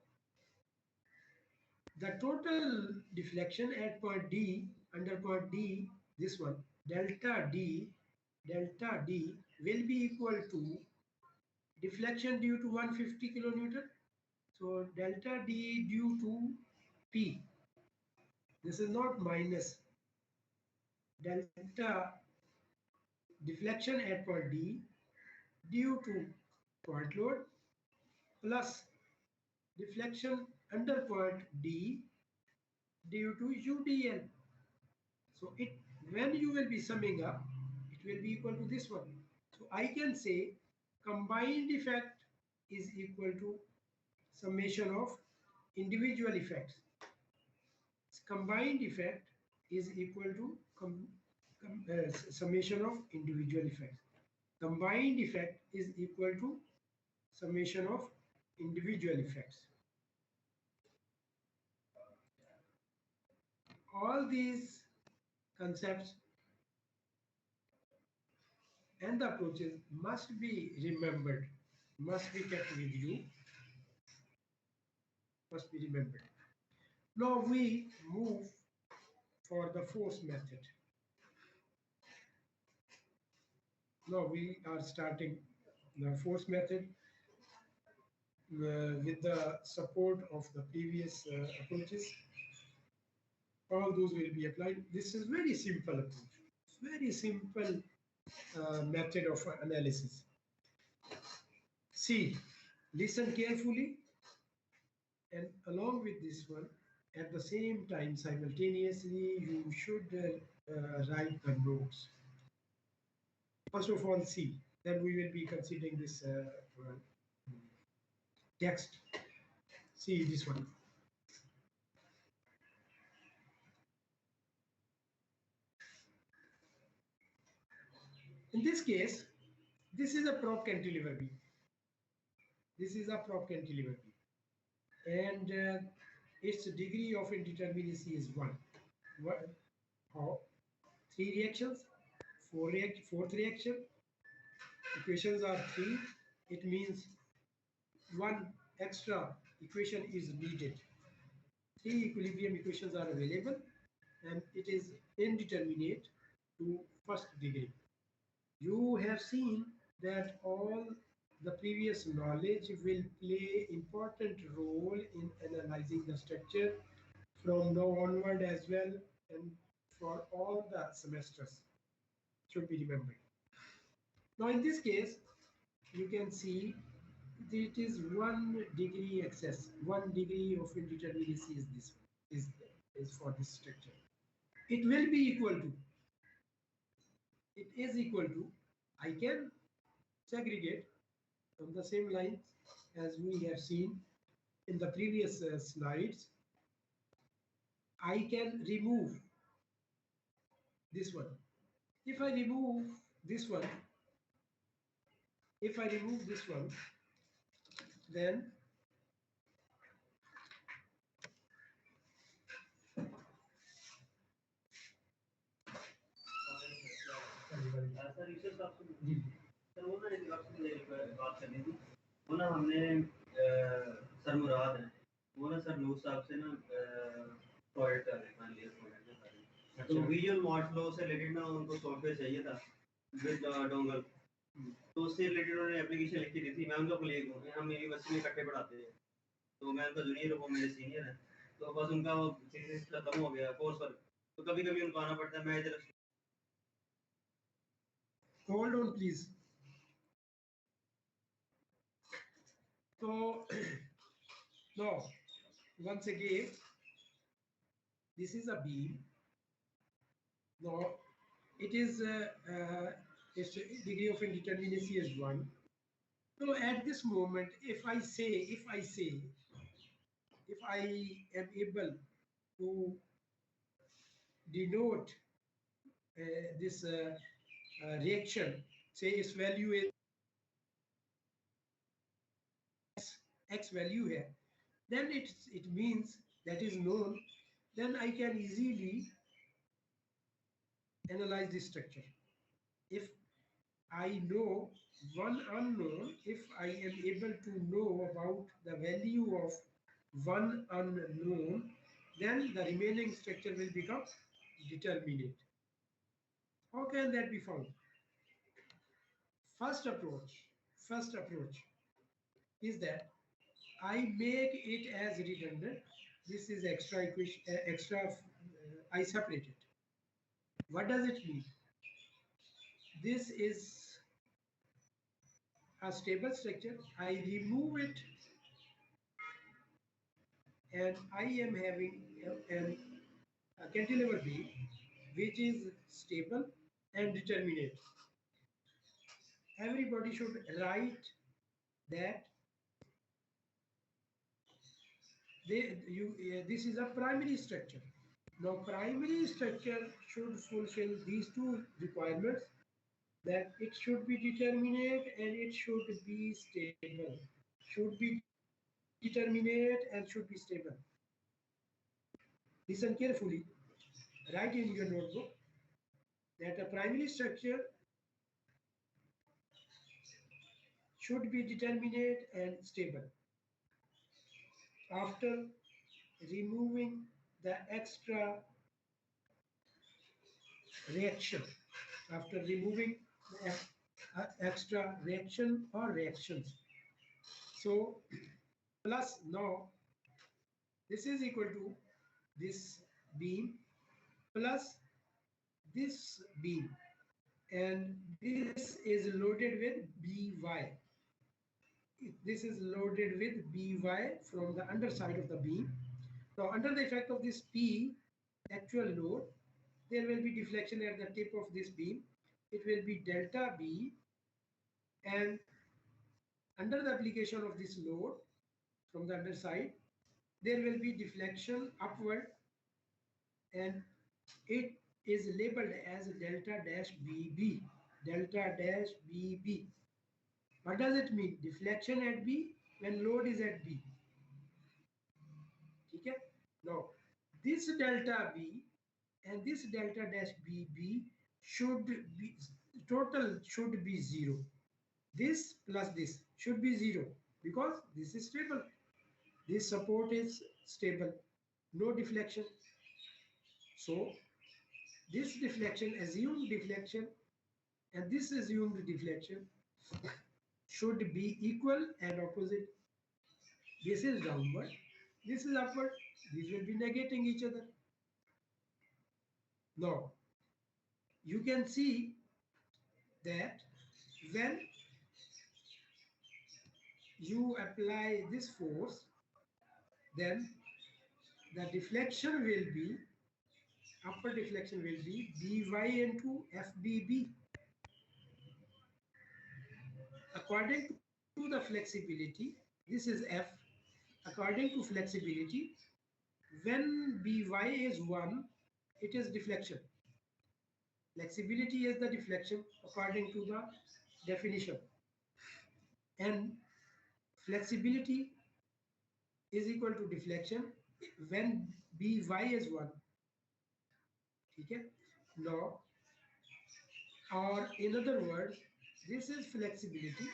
the total deflection at point D, under point D, this one, delta D will be equal to deflection due to 150 kilonewton. So delta D due to P. This is not minus delta deflection at point D due to point load plus deflection under point D due to UDL. So it, when you will be summing up, it will be equal to this one. So I can say combined effect is equal to summation of individual effects. Combined effect is equal to summation of individual effects. Combined effect is equal to summation of individual effects. All these concepts and the approaches must be remembered, must be kept with you, must be remembered. Now we move for the force method. Now we are starting the force method with the support of the previous approaches. All those will be applied. This is very simple approach. It's very simple method of analysis. See, listen carefully, and along with this one, at the same time, simultaneously, you should write the notes. First of all, see, then we will be considering this text. See this one. In this case, this is a prop cantilever beam. This is a prop cantilever beam. And its degree of indeterminacy is 1. How? 3 reactions, fourth reaction. Equations are 3. It means 1 extra equation is needed. 3 equilibrium equations are available, and it is indeterminate to first degree. You have seen that all the previous knowledge will play important role in analyzing the structure from now onward as well, and for all the semesters should be remembered. Now in this case, you can see that it is 1 degree excess. 1 degree of indeterminacy is this is for this structure. It will be equal to, it is equal to, I can segregate on the same lines as we have seen in the previous slides. I can remove this one. If I remove this one, if I remove this one, then sir Yusuf साहब से sir वो ना एक आपसे बात करनी थी वो ना हमने सर मुराद है वो ना सर नूर साहब से ना प्रोजेक्ट कर रहे हैं प्रोजेक्ट तो विजुअल मॉड फ्लो से रिलेटेड ना उनको सॉफ्टवेयर चाहिए था विद डोंगल तो उससे रिलेटेड उन्होंने एप्लीकेशन लिखी दी थी मैं उनका कोलीग हूँ हम यूनिवर्सिटी में इकट्ठे पढ़ाते हैं तो मैं उनका जूनियर हूँ वो मेरे सीनियर है तो बस उनका वो थीसिस खत्म हो गया कोर्स वर्क तो कभी कभी उनको आना पड़ता है मैं इधर hold on please. So now once again, this is a beam. Now it is its degree of indeterminacy is 1. So at this moment, if I am able to denote this reaction, say its value is x value here, then it means that is known, then I can easily analyze this structure. If I know one unknown, if I am able to know about the value of one unknown, then the remaining structure will become determinate. How can that be found? First approach is that I make it as redundant. This is extra equation, I separate it. What does it mean? This is a stable structure. I remove it, and I am having a cantilever beam which is stable and determinate. Everybody should write that this is a primary structure. Now primary structure should fulfill these two requirements, that it should be determinate and it should be stable. Should be determinate and should be stable. Listen carefully. Write in your notebook that a primary structure should be determinate and stable. After removing the extra reaction, after removing the extra reaction or reactions. So plus now this is equal to this beam plus this beam, and this is loaded with By. This is loaded with By from the underside of the beam. Now under the effect of this P actual load, there will be deflection at the tip of this beam. It will be delta B, and under the application of this load from the underside, there will be deflection upward, and it is labeled as delta dash BB. Delta dash BB. What does it mean? Deflection at B when load is at B. Okay? Now, this delta B and this delta dash BB should be, total should be 0. This plus this should be 0 because this is stable. This support is stable, no deflection. So this deflection, assumed deflection, and this assumed deflection should be equal and opposite. This is downward, this is upward. These will be negating each other. Now, you can see that when you apply this force, then the deflection will be, upper deflection will be By into FBB. According to the flexibility, this is F. According to flexibility, when By is 1, it is deflection. Flexibility is the deflection according to the definition. and flexibility is equal to deflection when by is 1. Okay? Now, or in other words, this is flexibility.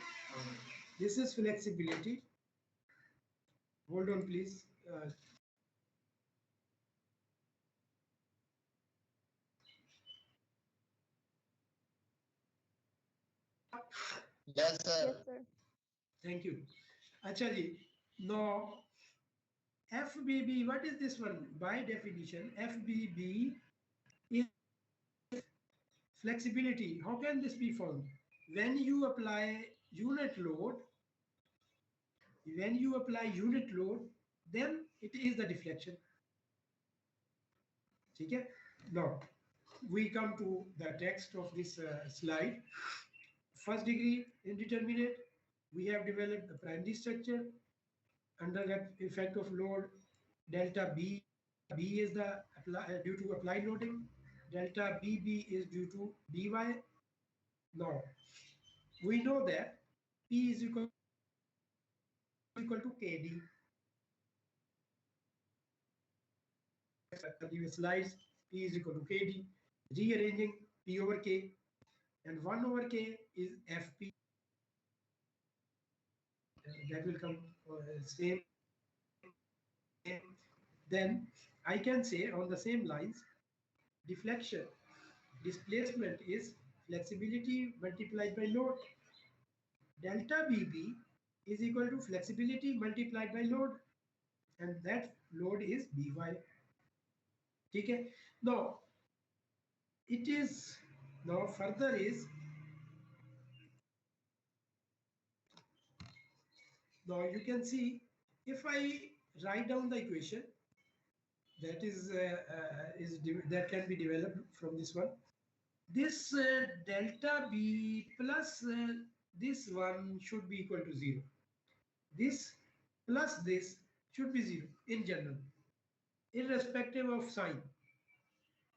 This is flexibility. Hold on, please. Yes, sir. Yes, sir. Thank you. Acha ji. Now, FBB, what is this one? By definition, FBB is flexibility. How can this be found? When you apply unit load, then it is the deflection. Okay? Now, we come to the text of this slide. First degree indeterminate, we have developed the primary structure under the effect of load. Delta B is the due to applied loading. Delta BB is due to BY. Now, we know that P is equal to KD. Previous slides, P is equal to KD. Rearranging P over K, and 1 over K is FP. That will come same. Then I can say on the same lines, deflection, displacement is flexibility multiplied by load. Delta BB is equal to flexibility multiplied by load, and that load is BY. Okay. Now, it is now further is now you can see if I write down the equation that that can be developed from this one. This delta B plus this one should be equal to 0. This plus this should be 0 in general, irrespective of sign.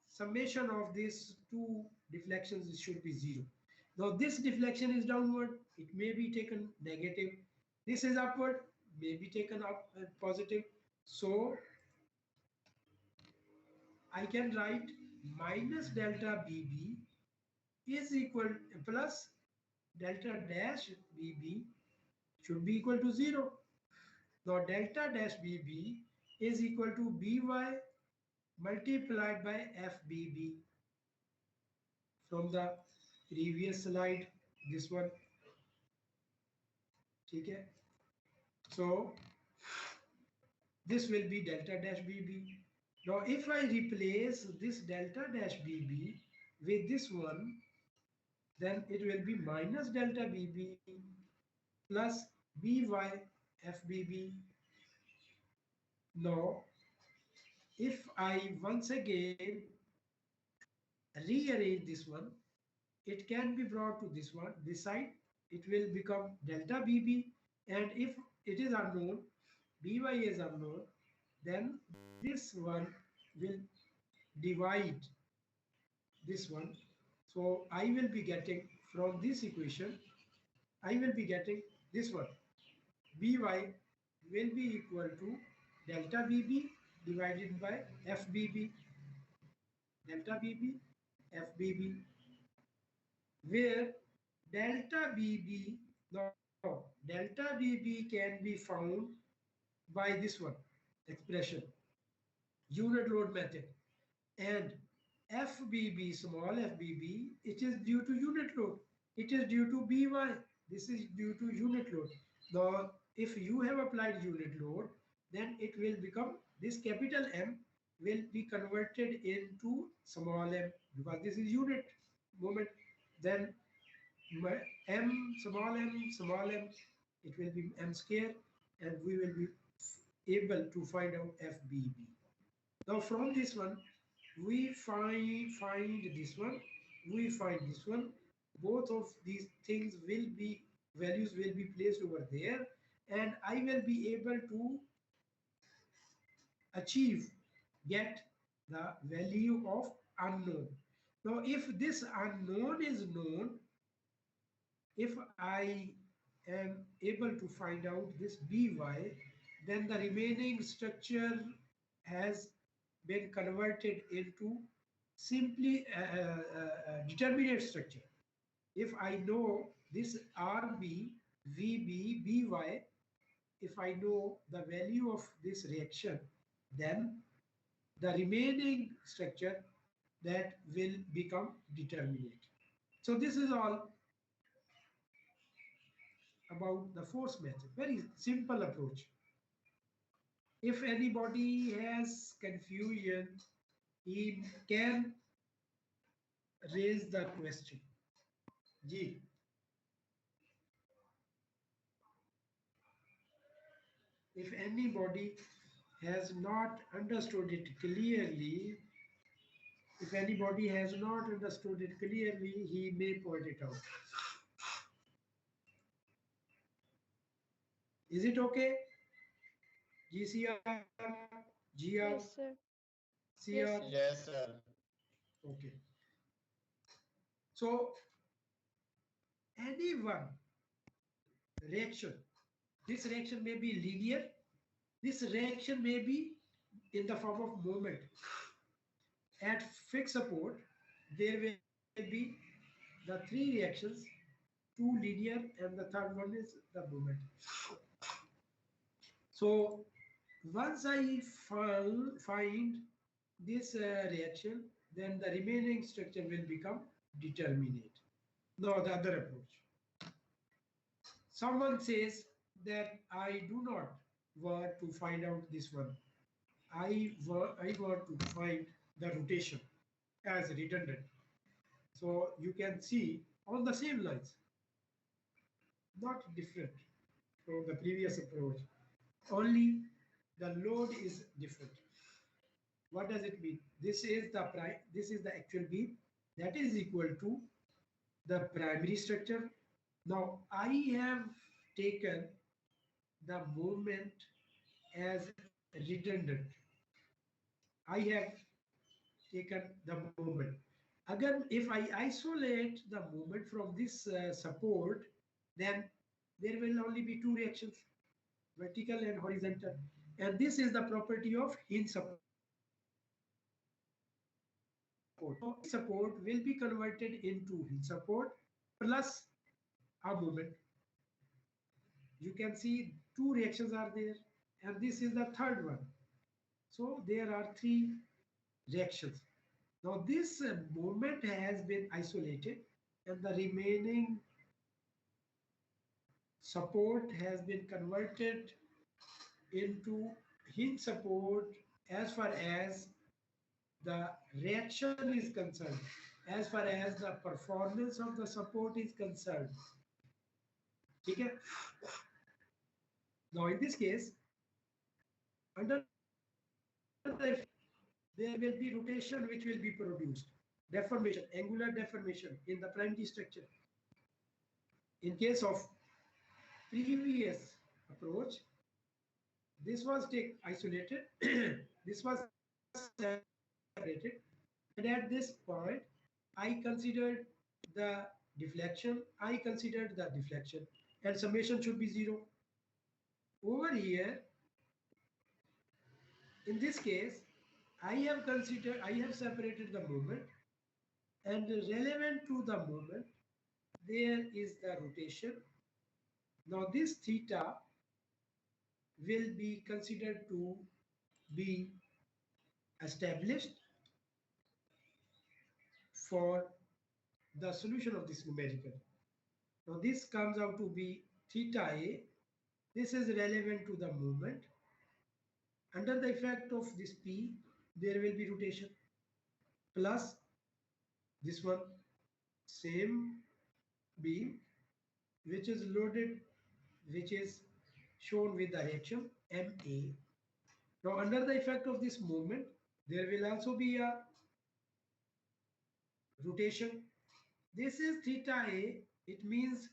Summation of these two deflections should be 0. Now this deflection is downward, it may be taken negative. This is upward, may be taken up positive. So I can write minus delta BB is equal plus delta dash BB should be equal to 0. Now delta dash BB is equal to BY multiplied by FBB. From the previous slide, this one. Okay. So this will be delta dash BB. Now if I replace this delta dash BB with this one, then it will be minus delta BB plus BY FBB. Now, if I once again rearrange this one, it can be brought to this one, this side, it will become delta BB, and if it is unknown, BY is unknown, then this one will divide this one. So I will be getting from this equation, I will be getting this one. BY will be equal to delta BB divided by FBB. Delta BB, FBB, where delta BB, no, delta BB can be found by this one expression, unit load method, and FBB, small FBB, it is due to unit load. It is due to BY. This is due to unit load. Now, if you have applied unit load, then it will become, this capital M will be converted into small m, because this is unit moment. Then m, small m, it will be m square, and we will be able to find out FBB. Now from this one, we find this one, we find this one. Both of these things will be, values will be placed over there, and I will be able to get the value of unknown. Now if this unknown is known, if I am able to find out this By, then the remaining structure has been converted into simply a determinate structure. If I know this Rb, Vb, By, if I know the value of this reaction, then the remaining structure that will become determinate. So this is all about the force method. Very simple approach. If anybody has confusion, he can raise the question. Ji. If anybody has not understood it clearly, he may point it out. Is it okay? GCR, GR, Yes, sir. CR? Yes, sir. Yes, sir. Okay. So, any one reaction, this reaction may be linear, this reaction may be in the form of moment. At fixed support, there will be the three reactions, two linear, and the third one is the moment. So once I find this reaction, then the remaining structure will become determinate. Now the other approach. Someone says that I do not want to find out this one. I want to find the rotation as redundant. So you can see on the same lines, not different from the previous approach, only the load is different. What does it mean? This is the actual beam that is equal to the primary structure. Now I have taken the moment as redundant. I have taken the moment. Again, if I isolate the moment from this support, then there will only be two reactions, vertical and horizontal. And this is the property of hinge support. Support will be converted into hinge support plus a moment. You can see two reactions are there, and this is the third one. So there are three reactions. Now this moment has been isolated, and the remaining support has been converted into hinge support as far as the reaction is concerned, as far as the performance of the support is concerned. Okay? Now in this case, under the, there will be rotation which will be produced, deformation, angular deformation in the primary structure. In case of previous approach, this was isolated, this was separated, and at this point, I considered the deflection, and summation should be 0. Over here, in this case, I have separated the moment, and relevant to the moment, there is the rotation. Now this theta will be considered to be established for the solution of this numerical. Now this comes out to be theta A. This is relevant to the moment. Under the effect of this P, there will be rotation plus this one, same beam, which is loaded, which is shown with the reaction MA. Now under the effect of this moment, there will also be a rotation. This is theta A. It means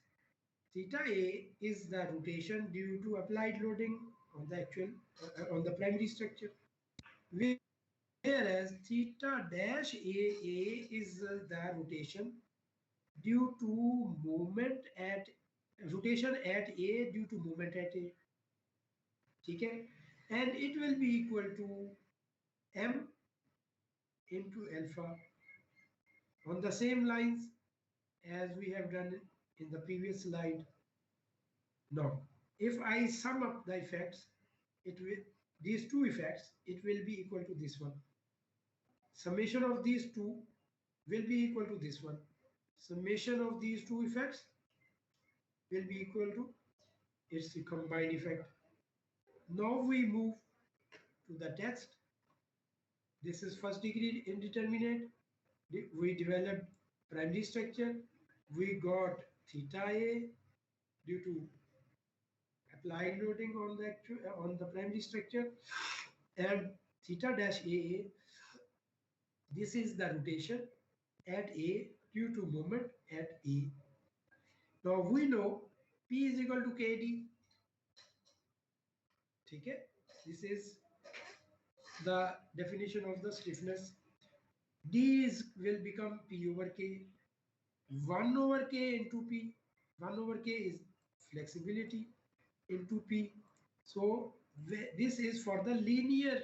theta A is the rotation due to applied loading on the actual on the primary structure, whereas theta dash AA is the rotation due to movement at rotation at A due to movement at A. Okay, and it will be equal to m into alpha on the same lines as we have done in the previous slide. Now, if I sum up the effects, it will, these two effects, it will be equal to this one. Summation of these two will be equal to this one. Summation of these two effects will be equal to its combined effect. Now we move to the text. This is first degree indeterminate. We developed primary structure. We got theta A due to applied loading on the primary structure, and theta dash AA. This is the rotation at A due to moment at A. Now we know P is equal to KD. Okay, this is the definition of the stiffness. D will become P over K. 1 over K into P. 1 over K is flexibility into P. So this is for the linear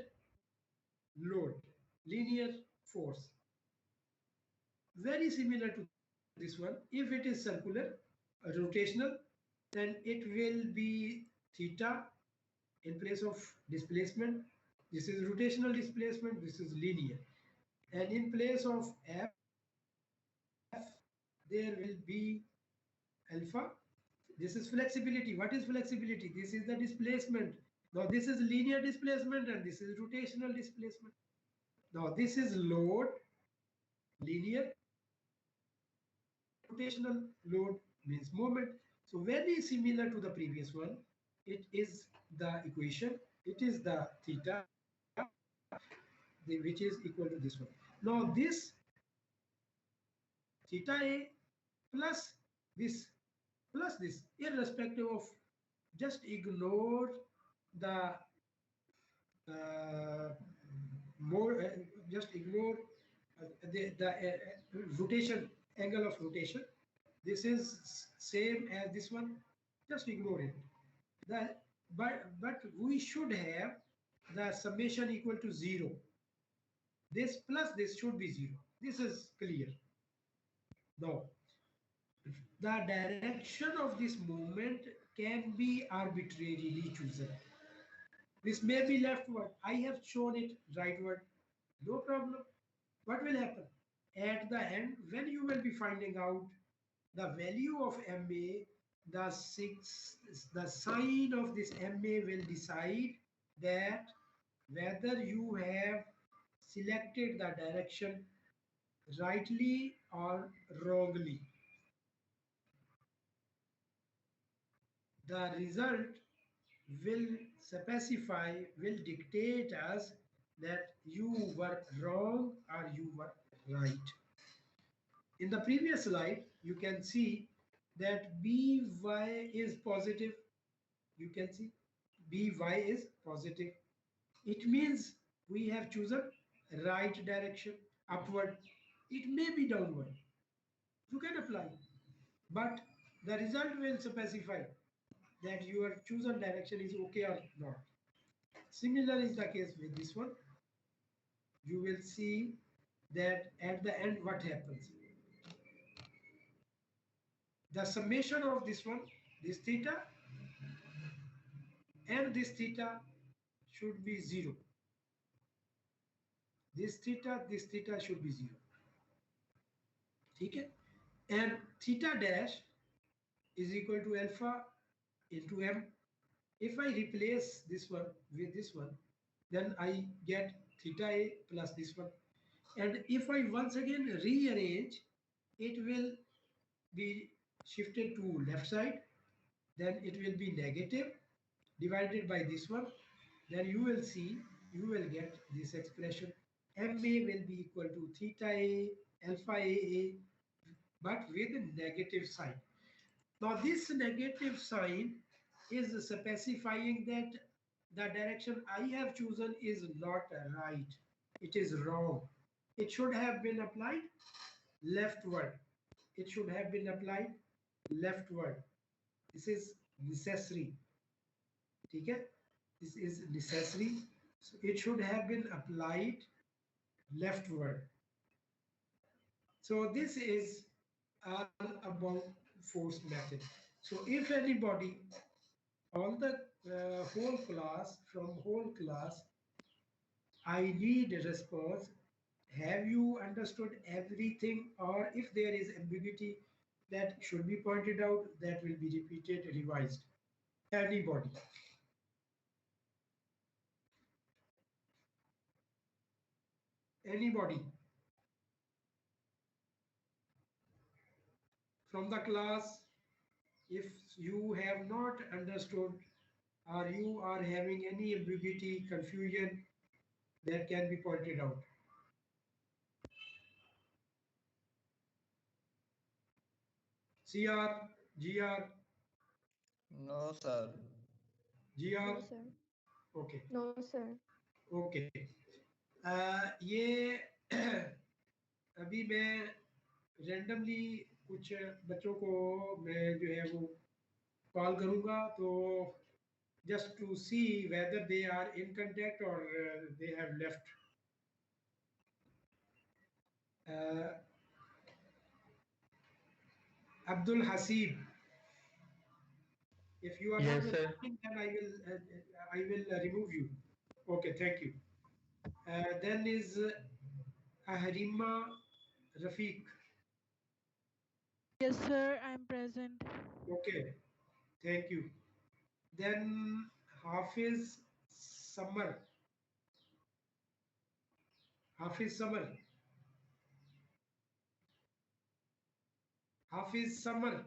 load, linear force. Very similar to this one. If it is circular, rotational, then it will be theta in place of displacement. This is rotational displacement, this is linear. And in place of F, there will be alpha. This is flexibility. What is flexibility? This is the displacement. Now this is linear displacement and this is rotational displacement. Now this is load, linear. Rotational load means moment. So very similar to the previous one. It is the equation. It is the theta, which is equal to this one. Now this theta A plus this, irrespective of, just ignore the just ignore the rotation, angle of rotation. This is same as this one, just ignore it. But we should have the summation equal to 0. This plus this should be 0. This is clear. Now, the direction of this movement can be arbitrarily chosen. This may be leftward. I have shown it rightward. No problem. What will happen? At the end, when you will be finding out the value of MA, the sign of this MA will decide that whether you have selected the direction rightly or wrongly. The result will specify, will dictate us that you were wrong or you were right. In the previous slide, you can see that By is positive. You can see By is positive. It means we have chosen right direction, upward. It may be downward. You can apply, but the result will specify that your chosen direction is okay or not. Similar is the case with this one. You will see that at the end what happens. The summation of this one, this theta and this theta should be 0. This theta should be 0. Okay? And theta dash is equal to alpha into m. If I replace this one with this one, then I get theta A plus this one. And if I once again rearrange, it will be shifted to left side. Then it will be negative divided by this one. Then you will see, you will get this expression. MA will be equal to theta A, alpha AA, but with a negative sign. Now this negative sign is specifying that the direction I have chosen is not right. It is wrong. It should have been applied leftward. It should have been applied leftward. This is necessary. ठीक है? This is necessary. So it should have been applied leftward. So this is all about force method. So if anybody, all the whole class, from whole class, I need a response. Have you understood everything? Or if there is ambiguity that should be pointed out, that will be repeated, revised. Anybody? Anybody? From the class, if you have not understood or you are having any ambiguity, confusion, that can be pointed out. CR, GR, No, sir. GR, No, sir. okay, No, sir. okay. ये अभी मैं randomly कुछ बच्चों को मैं जो है वो कॉल करूंगा, तो just to see whether they are in contact or they have left. Abdul Hasib, if you are Yes, not sir. responding, then I will remove you. Okay, thank you. Then is Ahrima Rafiq. Yes, sir, I'm present. Okay, thank you. Then Hafiz Samar. Hafiz Samar. Hafiz Samar.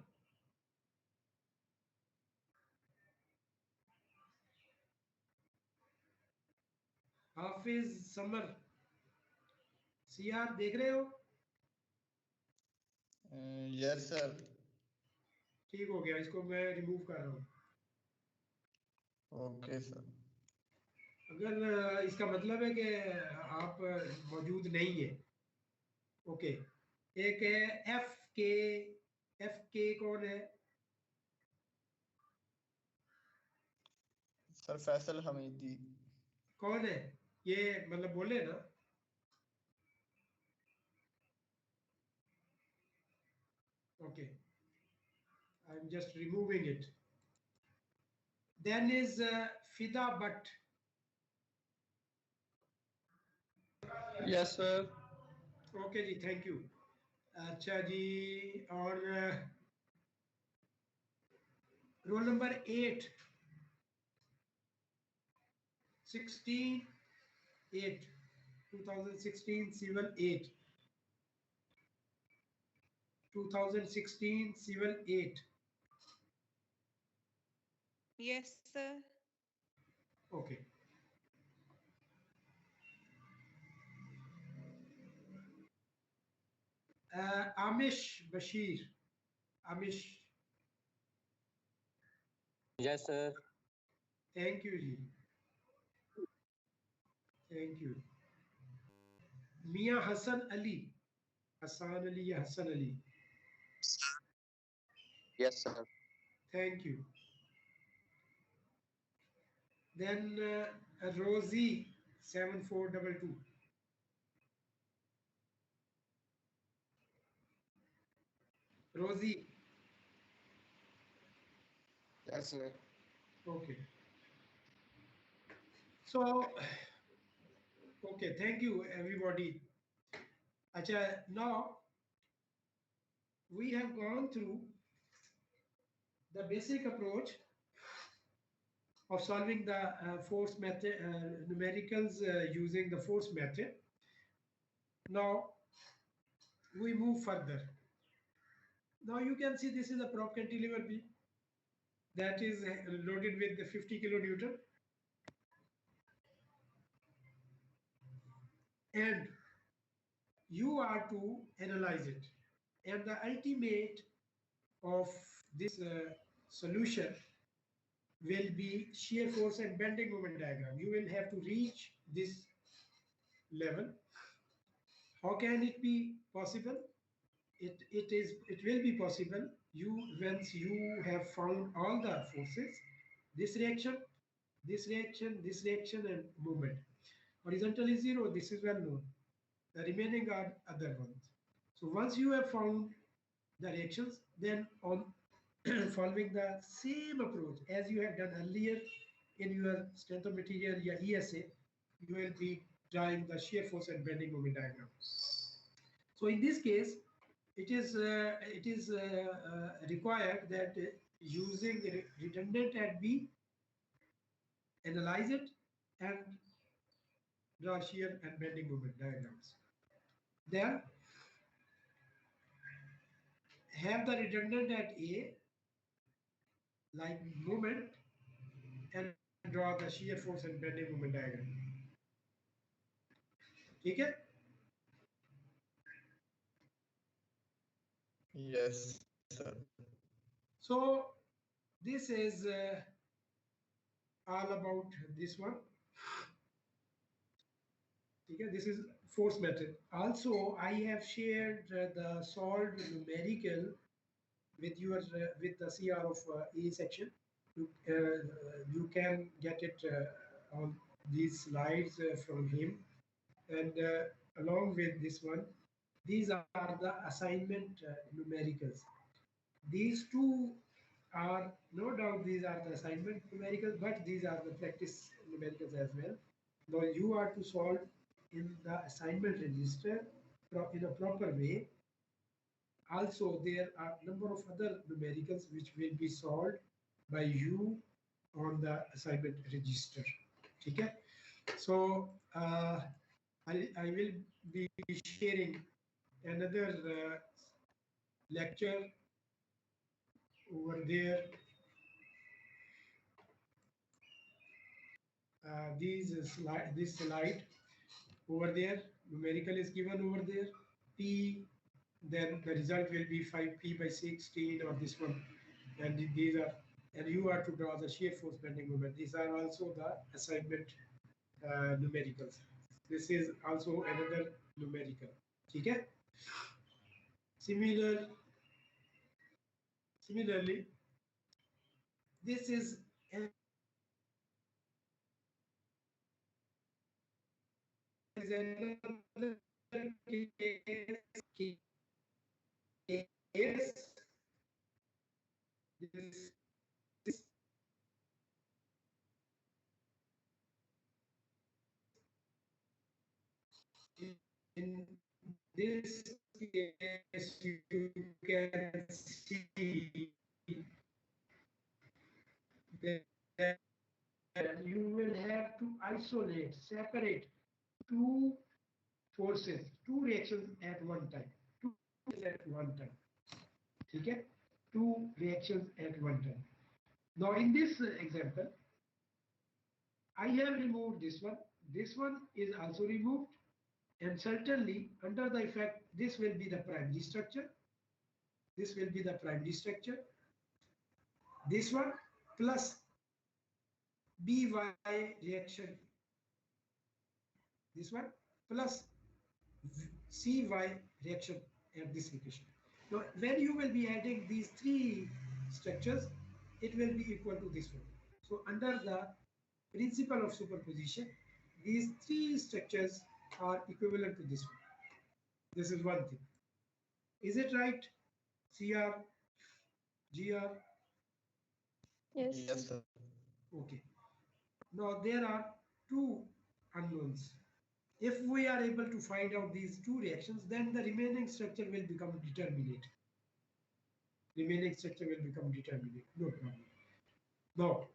Hafiz Samar. CR देख रहे हो? Yes, sir. ठीक हो गया, इसको मैं remove कर रहा हूँ. Okay, sir. अगर इसका मतलब है कि आप मौजूद नहीं है. ओके, एक है एफ के कौन है? सर फैसल हमीदी. कौन है ये, मतलब बोले ना. Okay, I am just removing it. Then is Fida Bhat. Yes, sir. Okay जी, थैंक यू. अच्छा जी, और roll number 8 2016 civil 8 2016 civil 8. Yes, sir. Okay. Amish Bashir. Amish. Yes, sir. Thank you ji. Thank you. Mia Hassan Ali. Hassan Ali या Hassan Ali? Yes, sir. Thank you. Then Rosie 7422. Rosie. Yes, sir. Okay. So, okay, thank you everybody. Acha, now we have gone through the basic approach of solving the force method, numericals using the force method. Now we move further. Now you can see this is a prop cantilever beam that is loaded with the 50 kilonewton. And you are to analyze it. And the ultimate of this solution will be shear force and bending moment diagram. You will have to reach this level. How can it be possible? It will be possible once you have found all the forces, this reaction, and movement. Horizontal is 0, this is well known. The remaining are other ones. So once you have found the reactions, then on following the same approach as you have done earlier in your strength of material or ESA, you will be drawing the shear force and bending moment diagram. So in this case, it is required that using redundant at B, analyze it and draw shear and bending moment diagrams. Then have the redundant at A, like moment, and draw the shear force and bending moment diagram. ठीक है? Yes, sir. So this is all about this one. Okay, this is force method. Also, I have shared the solved numerical with your with the CR of A section. You can get it on these slides from him, and along with this one, these are the assignment numericals. These two are no doubt these are the assignment numericals, but these are the practice numericals as well. Now you are to solve in the assignment register in a proper way. Also, there are a number of other numericals which will be solved by you on the assignment register. Okay, so I will be sharing another lecture over there. This slide over there, numerical is given over there. P, then the result will be 5P by 16 or this one, and these are, and you are to draw the shear force bending moment. These are also the assignment numericals. This is also another numerical. Okay. Similarly, this is another case. In this case, you can see that you will have to isolate, separate two forces, two reactions at one time. Okay? Two reactions at one time. Now, in this example, I have removed this one. This one is also removed. And certainly, under the effect, this will be the primary structure. This will be the primary structure. This one plus BY reaction. This one plus CY reaction at this equation. Now, when you will be adding these three structures, it will be equal to this one. So, under the principle of superposition, these three structures are equivalent to this one. This is one thing. Is it right? CR, GR? Yes. Yes, sir. Okay. Now there are two unknowns. If we are able to find out these two reactions, then the remaining structure will become determinate. Remaining structure will become determinate. No problem. Now,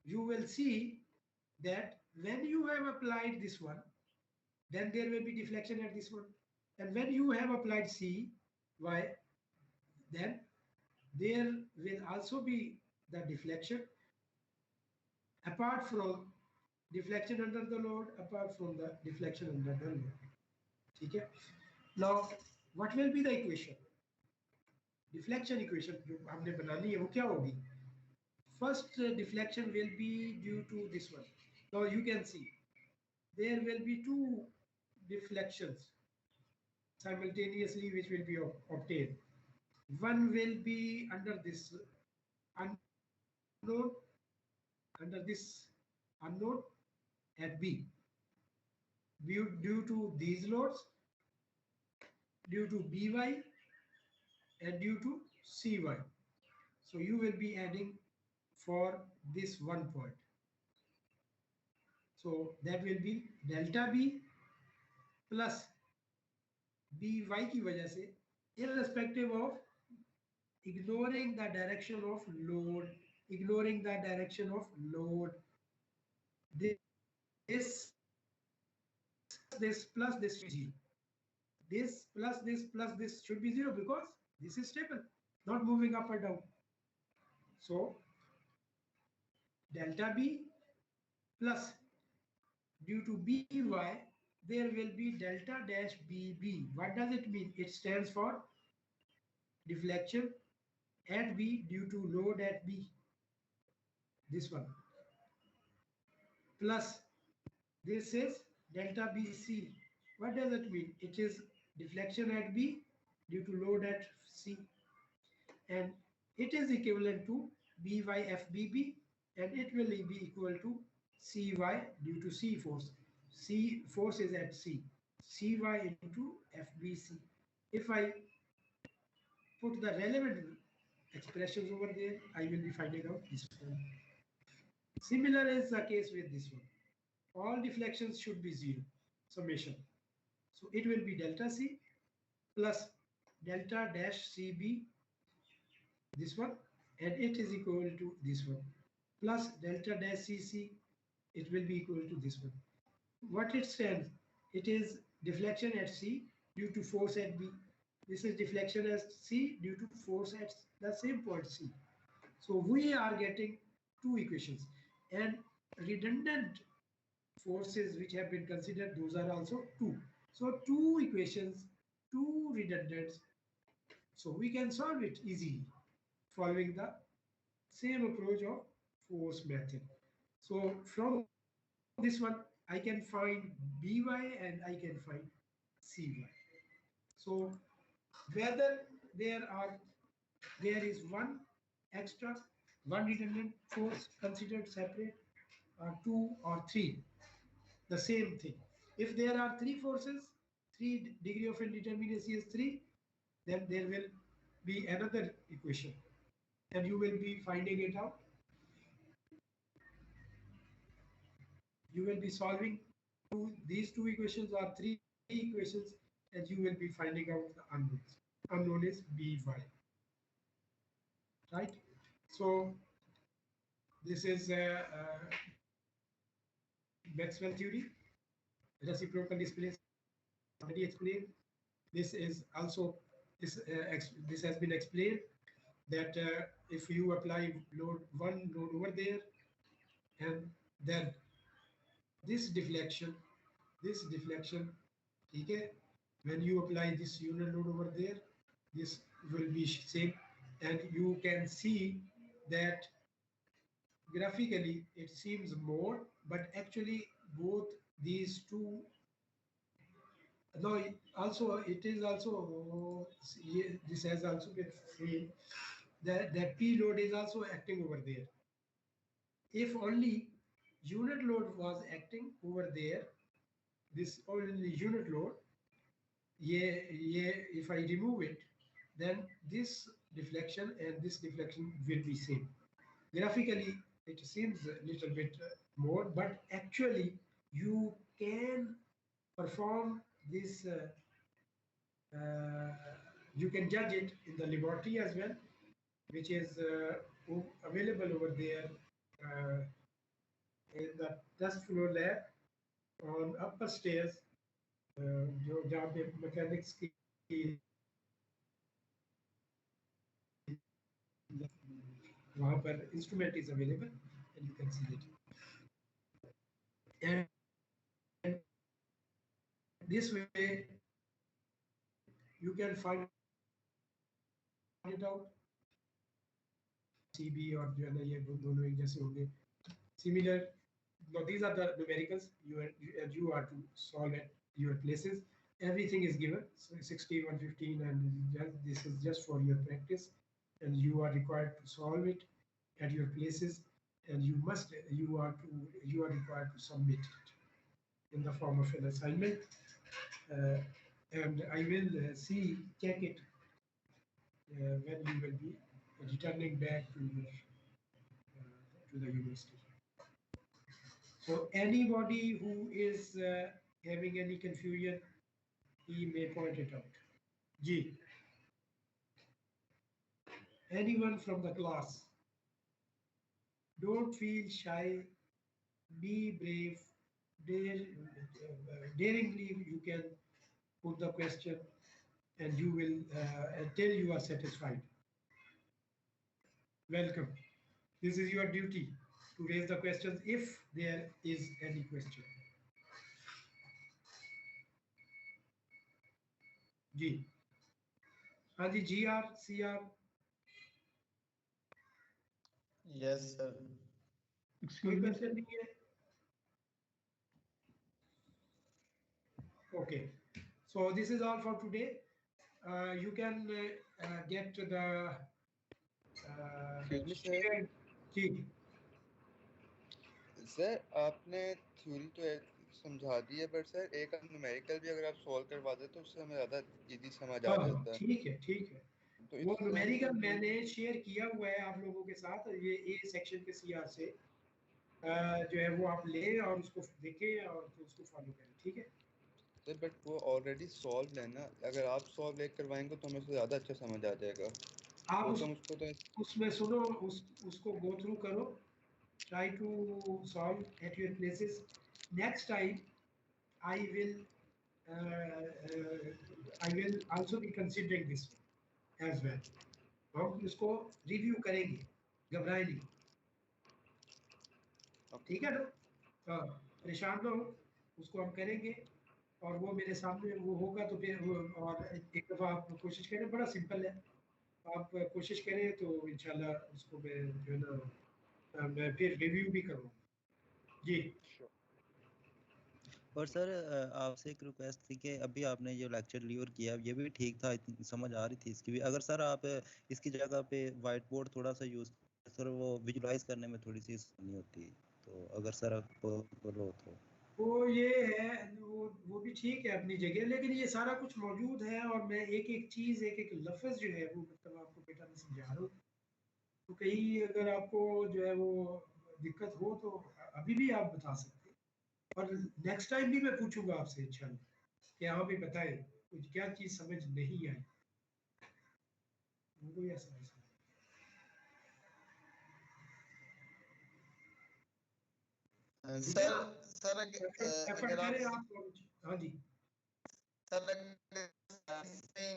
you will see that when you have applied this one, then there will be deflection at this one. And when you have applied CY, then there will also be the deflection apart from deflection under the load, apart from the deflection under the load. Okay? Now, what will be the equation? Deflection equation जो हमने बनानी है वो क्या होगी? First deflection will be due to this one. Now you can see there will be two deflections. simultaneously which will be obtained. One will be under this unknown, at B due to these loads, due to By, and due to Cy. So you will be adding for this one point. So that will be delta B plus By की वजह से, irrespective of ignoring the direction of load, this plus this should be 0. This plus this should be 0 because this is stable, not moving up or down. So delta B plus due to By, there will be delta dash BB. What does it mean? It stands for deflection at B due to load at B. This one. Plus this is delta BC. What does it mean? It is deflection at B due to load at C. And it is equivalent to By FBB, and it will be equal to Cy due to C force. C force is at C. Cy into FBC. If I put the relevant expressions over there, I will be finding out this one. Similar is the case with this one. All deflections should be 0, summation. So it will be delta C plus delta dash CB, this one, and it is equal to this one, plus delta dash CC, it will be equal to this one. What it stands? It is deflection at C due to force at B. This is deflection at C due to force at the same point C. So we are getting two equations, and redundant forces which have been considered, those are also two. So two equations, two redundants. So we can solve it easily following the same approach of force method. So from this one, I can find By and I can find Cy. So whether there is one redundant force considered separate, or two or three, the same thing. If there are three forces, 3 degree of indeterminacy is 3, then there will be another equation, and you will be finding it out. You will be solving these two equations or three equations, and you will be finding out the unknowns. Unknown is By. Right? So this is Maxwell theory, reciprocal displacement. Already explained. This is also this has been explained that if you apply one load over there, and then this deflection, okay, when you apply this unit load over there, this will be same, and you can see that graphically it seems more, but actually both these two. No, also it is also this has also been seen that P load is also acting over there. If only unit load was acting over there, this only unit load, if I remove it, then this deflection and this deflection will be same. Graphically, it seems a little bit more, but actually you can perform this, you can judge it in the laboratory as well, which is available over there in the test floor lab on upper stairs, जहाँ पे mechanics की वहाँ पर instrument is available and you can see it. And this way you can find it out. CB और जो है ना ये दोनों एक जैसे होंगे. Similar. Now these are the numericals you are to solve at your places. everything is given, so 60, 115, and this is just for your practice, and you are required to solve it at your places, and you are required to submit it in the form of an assignment, and I will check it when you will be returning back to to the university. So anybody who is having any confusion, he may point it out. G. Anyone from the class, don't feel shy, be brave, daringly you can put the question, and you will until you are satisfied. Welcome. This is your duty to raise the questions if there is any question. G. हाँ जी, GR, CR. Yes, sir. कोई question नहीं है? Okay. So this is all for today. You can get to the shared key. Sir आपने theory तो समझा दी है, but sir एक numerical भी अगर आप सॉल्व करवा दे तो उससे हमें ज़्यादा इजी समझ आ जाता है। ठीक है, ठीक है। तो वो न्यूमेरिकल मैंने शेयर किया हुआ है आप लोगों के साथ, ये ए सेक्शन के सीआर से जो है वो आप लें और उसको देखें और तो उसको फॉलो करें, ठीक है सर? बट वो ऑलरेडी सॉल्व है ना, अगर आप सॉल्व एक करवाएंगे तो हमें ज़्यादा अच्छा समझ आ जाएगा। आप उसमें सुनो, उसको गो थ्रू करो, try to solve at your places. Next time I will also be considering this one as well. हम इसको रिव्यू करेंगे, घबराए नहीं, ठीक है ना? परेशान ना हो, उसको हम करेंगे और वो मेरे सामने वो होगा तो फिर और एक दफ़ा आप कोशिश करें, बड़ा सिंपल है, आप कोशिश करें तो इंशाल्लाह उसको मैं जो है ना मैं फिर रिव्यू भी करूँगा जी। और सर आपसे एक रिक्वेस्ट थी कि अभी आपने जो लेक्चर डिलीवर किया ये भी ठीक था, समझ आ रही थी इसकी भी, अगर सर आप इसकी जगह पे वाइट बोर्ड थोड़ा सा यूज़ सर वो विजुलाइज करने में थोड़ी सी आसानी होती, तो अगर सर आप बोलो तो वो ये है, वो भी ठीक है अपनी जगह, लेकिन ये सारा कुछ मौजूद है और मैं एक एक चीज़ एक एक लफ्ज़ जो है वो मतलब आपको बेटा मैं समझा रहा हूँ, तो कहीं अगर आपको जो है वो दिक्कत हो तो अभी भी आप बता सकते हैं, और नेक्स्ट टाइम भी मैं पूछूंगा आपसे इंशाल्लाह कि आप भी बताएं कुछ क्या चीज़ समझ नहीं आई, उनको ऐसा ऐसा सर अगर आप हाँ जी सर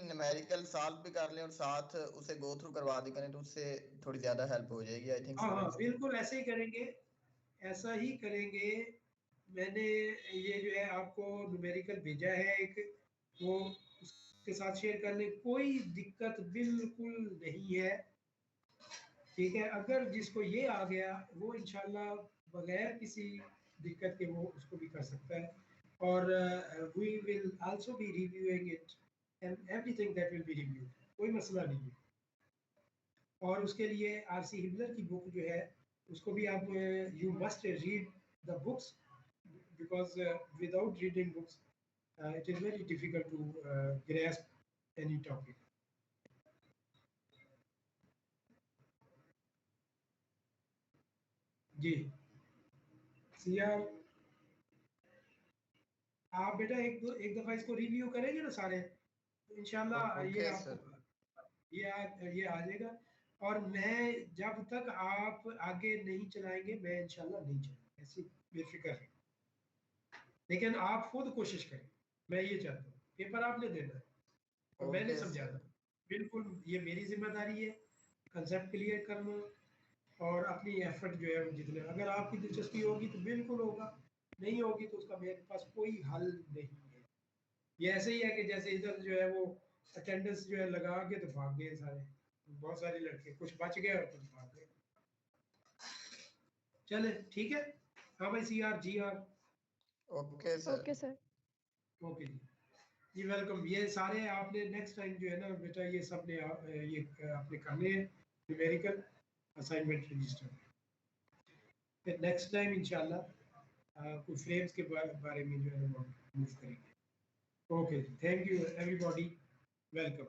न्यूमेरिकल सॉल्व भी कर लें और साथ उसे गो थ्रू करवा दी करें तो उससे थोड़ी ज्यादा हेल्प हो जाएगी आई थिंक। हाँ बिल्कुल ऐसे ही करेंगे, ऐसा ही करेंगे। मैंने ये जो है आपको न्यूमेरिकल भेजा है एक, वो उसके साथ शेयर कर लें, कोई दिक्कत बिल्कुल नहीं है, ठीक है। अगर जिसको ये आ गया वो इंशाल्लाह बगैर किसी दिक्कत के वो उसको भी कर सकता है, और we will also be reviewing it and everything that will be reviewed, कोई मसला नहीं है। और उसके लिए आरसी हिबलर की बुक जो है उसको भी आप you must read the books, because without reading books it is very difficult to grasp any topic. जी सीआर, आप बेटा एक दफा इसको रिव्यू करेंगे ना सारे, तो इंशाल्लाह ये आपको ये आ जाएगा, और मैं जब तक आप आगे नहीं चलाएंगे मैं इंशाल्लाह नहीं चलाऊंगा, ऐसी बेफिक्र है, लेकिन आप खुद कोशिश करें, मैं ये चाहता हूँ, पेपर आपने देना है और मैंने समझाना, बिल्कुल ये मेरी जिम्मेदारी है कंसेप्ट क्लियर करना और अपनी एफर्ट जो है जितने, अगर आपकी दिलचस्पी होगी तो बिल्कुल होगा, नहीं होगी तो उसका मेरे पास कोई हल नहीं है। ये ऐसे ही है कि जैसे इधर जो है वो अटेंडेंस जो है लगा के तो भाग गए सारे, बहुत सारे लड़के, कुछ बच गए और कुछ भाग गए। चले ठीक है, हाँ भाई CR GR। Okay sir. Okay जी, जी वेलकम। ये सारे आपने नेक्स्ट टाइम जो है ना बेटा ये सब ने ये आपने करने हैं न्यूमेरिकल असाइनमेंट रजिस्टर। फिर नेक्स्ट टाइम इंशाल्लाह कुछ फ्रेम्स के बारे में जो है ना मूव करेंगे। Okay, thank you everybody, welcome.